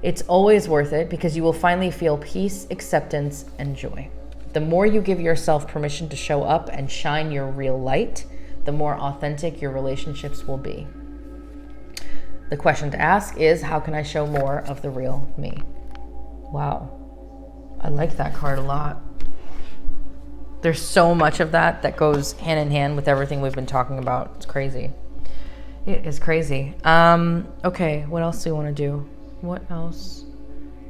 It's always worth it because you will finally feel peace, acceptance, and joy. The more you give yourself permission to show up and shine your real light, the more authentic your relationships will be. The question to ask is, how can I show more of the real me? Wow, I like that card a lot. There's so much of that goes hand in hand with everything we've been talking about. It's crazy. It is crazy. Okay, what else do we want to do? What else?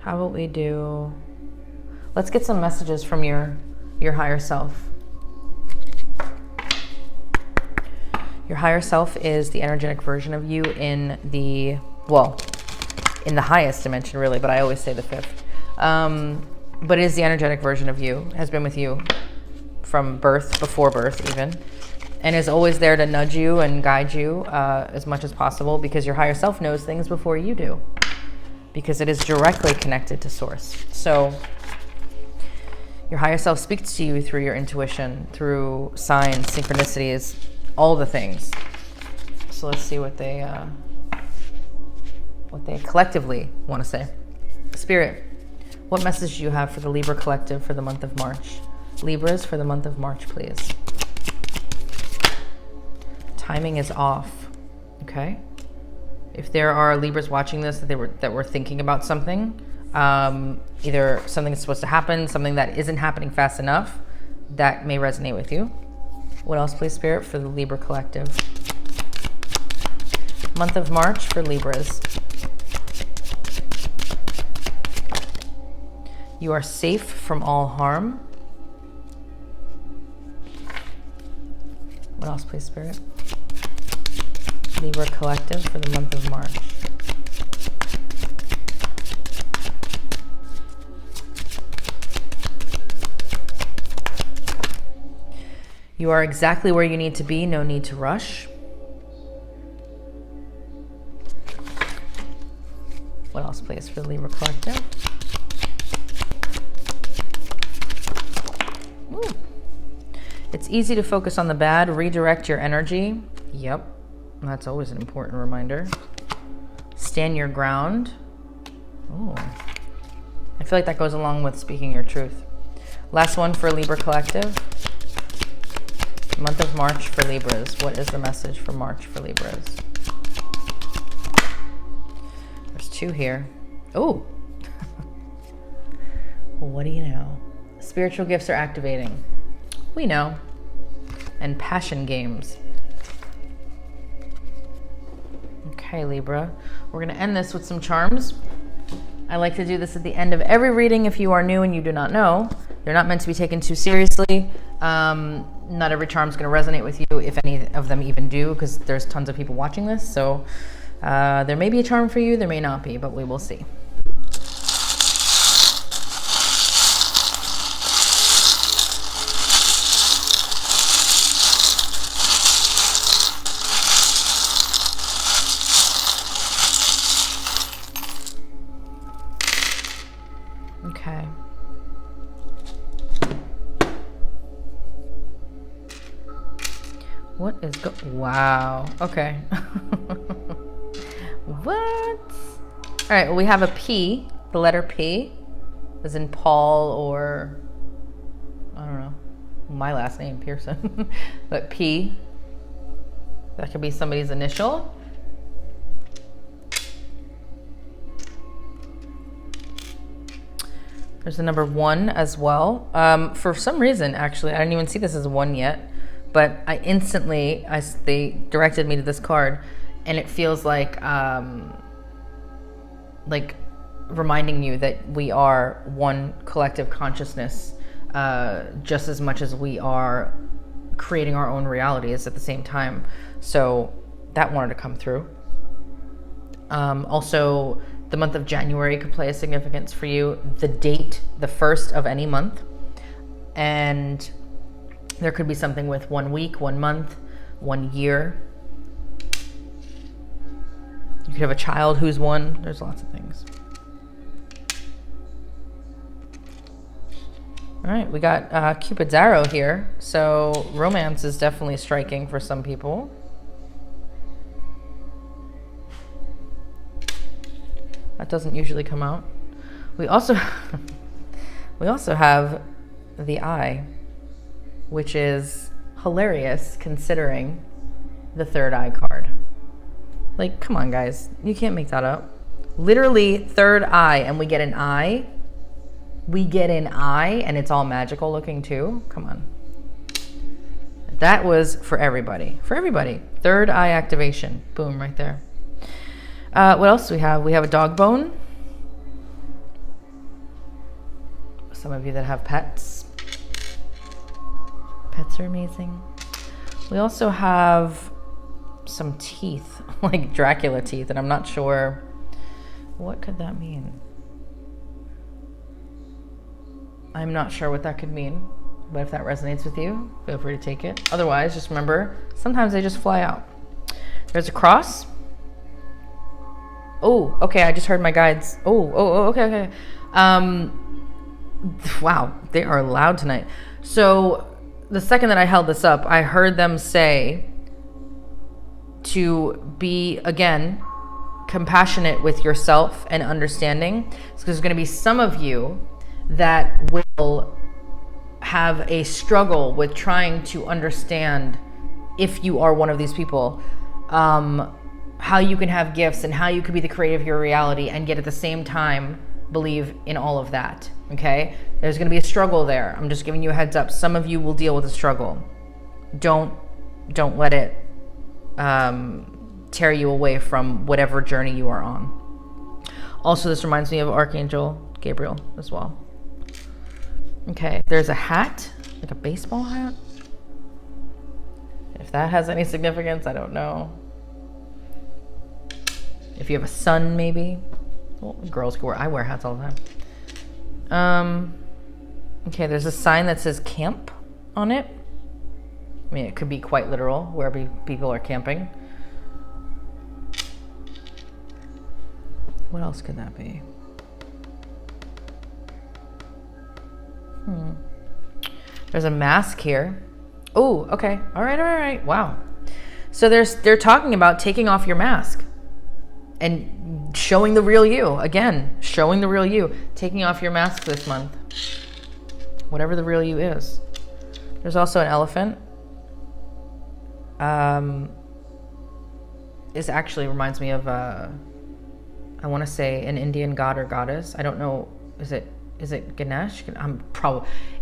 How about we do... Let's get some messages from your higher self. Your higher self is the energetic version of you in the highest dimension, really, but I always say the fifth. But it is the energetic version of you, has been with you from birth, before birth even, and is always there to nudge you and guide you as much as possible, because your higher self knows things before you do, because it is directly connected to source. So your higher self speaks to you through your intuition, through signs, synchronicities, all the things. So let's see what they collectively want to say. Spirit, what message do you have for the Libra collective for the month of March? Libras for the month of March, please. Timing is off. Okay. If there are Libras watching this that were thinking about something, either something that's supposed to happen, something that isn't happening fast enough, that may resonate with you. What else, please, Spirit, for the Libra collective? Month of March for Libras. You are safe from all harm. What else, please, Spirit? Libra collective for the month of March. You are exactly where you need to be, no need to rush. What else, please, for the Libra collective? Ooh. It's easy to focus on the bad, redirect your energy. Yep. That's always an important reminder. Stand your ground. Oh, I feel like that goes along with speaking your truth. Last one for Libra Collective. Month of March for Libras. What is the message for March for Libras? There's 2 here. Oh. Well, what do you know? Spiritual gifts are activating. We know. And passion games. Okay, Libra. We're going to end this with some charms. I like to do this at the end of every reading. If you are new and you do not know, they're not meant to be taken too seriously. Not every charm is going to resonate with you, if any of them even do, because there's tons of people watching this. So there may be a charm for you, there may not be, but we will see. Okay. What is wow. Okay. What? All right, well, we have a P, the letter P, as in Paul, or I don't know, my last name, Pearson. But P, that could be somebody's initial. There's the number 1 as well. For some reason, actually, I didn't even see this as a 1 yet, but I instantly, they directed me to this card, and it feels like reminding you that we are one collective consciousness, just as much as we are creating our own realities at the same time. So that wanted to come through. Also, the month of January could play a significance for you. The date, the 1st of any month. And there could be something with 1 week, 1 month, 1 year. You could have a child who's 1. There's lots of things. All right, we got Cupid's arrow here. So romance is definitely striking for some people. That doesn't usually come out. We also have the eye, which is hilarious considering the 3rd eye card. Like, come on, guys. You can't make that up. Literally 3rd eye, and we get an eye. We get an eye, and it's all magical looking too. Come on. That was for everybody. For everybody. 3rd eye activation. Boom, right there. What else do we have? We have a dog bone. Some of you that have pets. Pets are amazing. We also have some teeth, like Dracula teeth, and I'm not sure what could that mean. I'm not sure what that could mean, but if that resonates with you, feel free to take it. Otherwise, just remember, sometimes they just fly out. There's a cross. Oh, okay, I just heard my guides. Okay. Wow, they are loud tonight. So the second that I held this up, I heard them say to be, again, compassionate with yourself and understanding. Because there's going to be some of you that will have a struggle with trying to understand, if you are one of these people, how you can have gifts and how you could be the creator of your reality and yet at the same time believe in all of that, okay? There's going to be a struggle there. I'm just giving you a heads up. Some of you will deal with a struggle. Don't let it tear you away from whatever journey you are on. Also, this reminds me of Archangel Gabriel as well. Okay, there's a hat, like a baseball hat. If that has any significance, I don't know. If you have a son, maybe. Well, girls can I wear hats all the time. Okay, there's a sign that says camp on it. I mean, it could be quite literal, where people are camping. What else could that be? There's a mask here. Oh, okay. All right. Wow. So they're talking about taking off your mask and showing the real you. Again, showing the real you. Taking off your mask this month. Whatever the real you is. There's also an elephant. This actually reminds me of, I want to say an Indian god or goddess. I don't know. Is it Ganesh?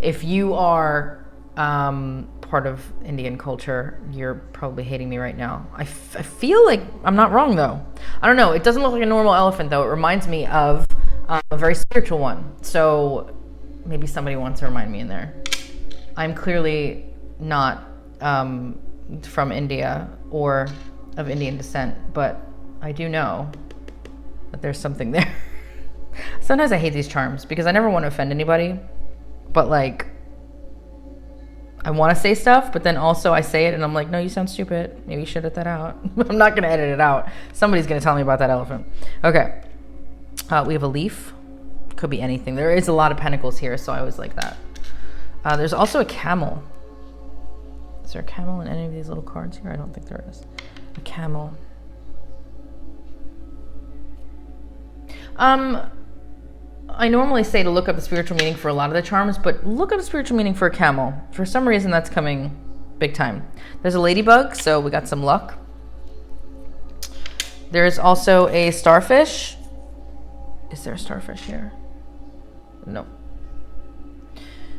If you are part of Indian culture, you're probably hating me right now. I feel like I'm not wrong though. I don't know. It doesn't look like a normal elephant though. It reminds me of a very spiritual one. So maybe somebody wants to remind me in there. I'm clearly not from India or of Indian descent, but I do know that there's something there. Sometimes I hate these charms because I never want to offend anybody, but like I want to say stuff, but then also I say it and I'm like, no, you sound stupid. Maybe you should edit that out. I'm not going to edit it out. Somebody's going to tell me about that elephant. Okay. We have a leaf. Could be anything. There is a lot of pentacles here, so I always like that. There's also a camel. Is there a camel in any of these little cards here? I don't think there is. A camel. I normally say to look up the spiritual meaning for a lot of the charms, but look up the spiritual meaning for a camel. For some reason, that's coming big time. There's a ladybug, so we got some luck. There's also a starfish. Is there a starfish here? No.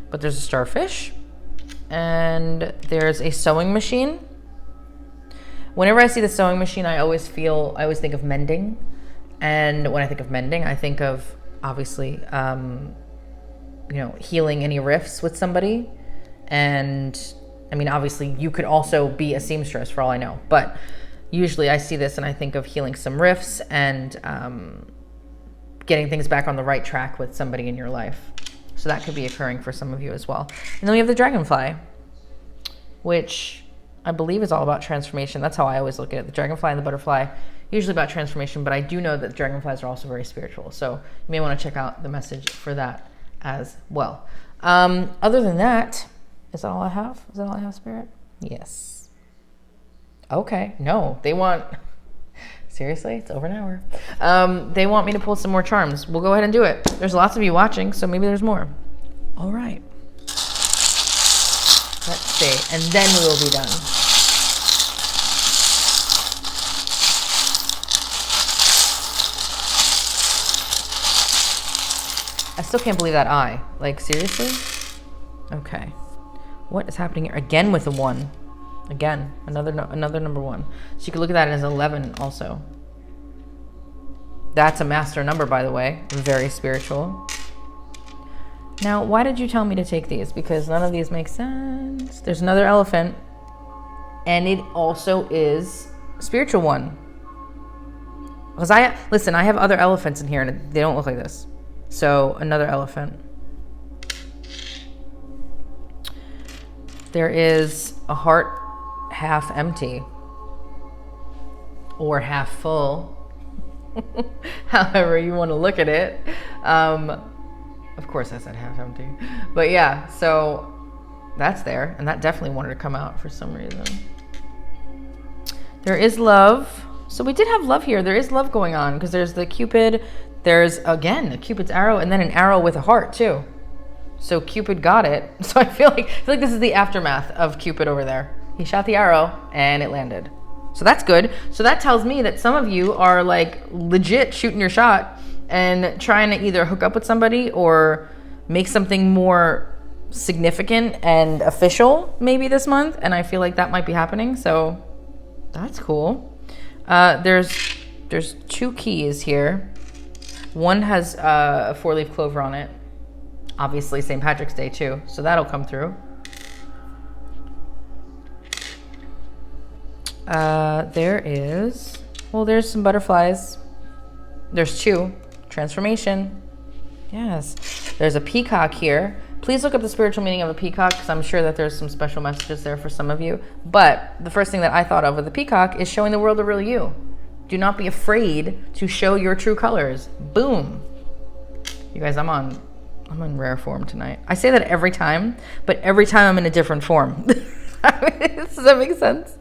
But there's a starfish. And there's a sewing machine. Whenever I see the sewing machine, I always think of mending. And when I think of mending, I think of obviously, healing any rifts with somebody. And I mean, obviously you could also be a seamstress for all I know, but usually I see this and I think of healing some rifts and getting things back on the right track with somebody in your life. So that could be occurring for some of you as well. And then we have the dragonfly, which I believe is all about transformation. That's how I always look at it. The dragonfly and the butterfly, usually about transformation, but I do know that dragonflies are also very spiritual. So you may want to check out the message for that as well. Other than that, is that all I have? Is that all I have, Spirit? Yes. Okay. No, they want... Seriously? It's over an hour. They want me to pull some more charms. We'll go ahead and do it. There's lots of you watching, so maybe there's more. All right. Let's see. And then we will be done. I still can't believe that eye. Like, seriously? Okay. What is happening here? Again with the 1. Again, another number 1. So you can look at that as 11 also. That's a master number, by the way. Very spiritual. Now, why did you tell me to take these? Because none of these make sense. There's another elephant. And it also is a spiritual one. Because I have other elephants in here and they don't look like this. So another elephant. There is a heart half empty or half full, however you want to look at it. Of course I said half empty, but yeah, so that's there, and that definitely wanted to come out for some reason. There is love. So we did have love here. There is love going on because there's the Cupid. There's, again, a Cupid's arrow and then an arrow with a heart too. So Cupid got it. So I feel like this is the aftermath of Cupid over there. He shot the arrow and it landed. So that's good. So that tells me that some of you are like legit shooting your shot and trying to either hook up with somebody or make something more significant and official maybe this month. And I feel like that might be happening. So that's cool. There's 2 keys here. One has a 4-leaf clover on it. Obviously St. Patrick's Day too, so that'll come through. There's some butterflies. There's 2. Transformation. Yes. There's a peacock here. Please look up the spiritual meaning of a peacock because I'm sure that there's some special messages there for some of you. But the first thing that I thought of with the peacock is showing the world the real you. Do not be afraid to show your true colors. Boom. You guys, I'm in rare form tonight. I say that every time, but every time I'm in a different form. Does that make sense?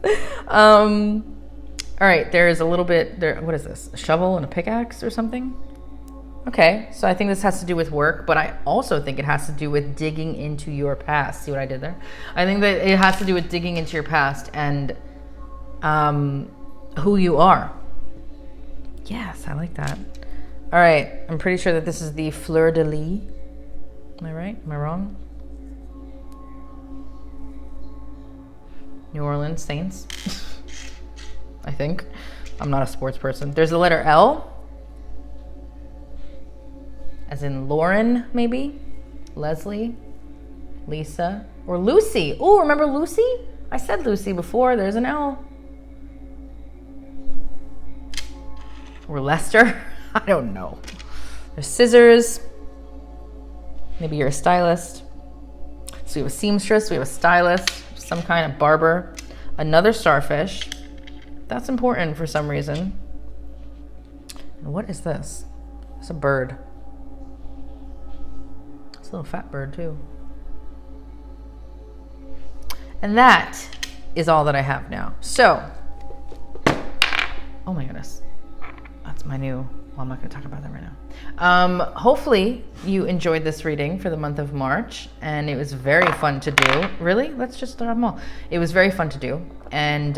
All right, there is a little bit there. What is this? A shovel and a pickaxe or something? Okay, so I think this has to do with work, but I also think it has to do with digging into your past. See what I did there? I think that it has to do with digging into your past and who you are. Yes, I like that. All right, I'm pretty sure that this is the fleur de lis. Am I right? Am I wrong? New Orleans Saints. I think. I'm not a sports person. There's the letter L. As in Lauren, maybe? Leslie? Lisa? Or Lucy. Oh, remember Lucy? I said Lucy before. There's an L. Or Lester? I don't know. There's scissors. Maybe you're a stylist. So we have a seamstress. We have a stylist. Some kind of barber. Another starfish. That's important for some reason. And what is this? It's a bird. It's a little fat bird too. And that is all that I have now. So, oh my goodness. That's my new, well, I'm not going to talk about that right now. Hopefully you enjoyed this reading for the month of March, and it was very fun to do. Really? Let's just start them all. It was very fun to do. And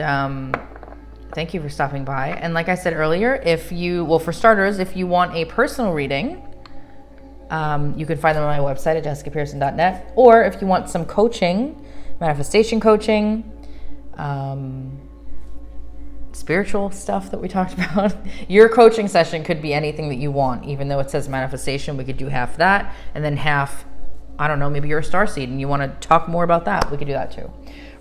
thank you for stopping by. And like I said earlier, well, for starters, if you want a personal reading, you can find them on my website at jessicapearson.net. Or if you want some coaching, manifestation coaching, spiritual stuff that we talked about, your coaching session could be anything that you want. Even though it says manifestation, we could do half that, and then half, I don't know, maybe you're a starseed and you want to talk more about that, we could do that too.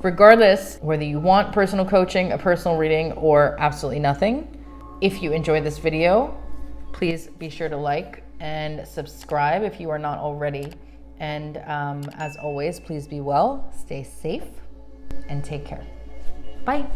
Regardless, whether you want personal coaching, a personal reading, or absolutely nothing, if you enjoyed this video, please be sure to like and subscribe if you are not already. And as always, please be well, stay safe, and take care. Bye.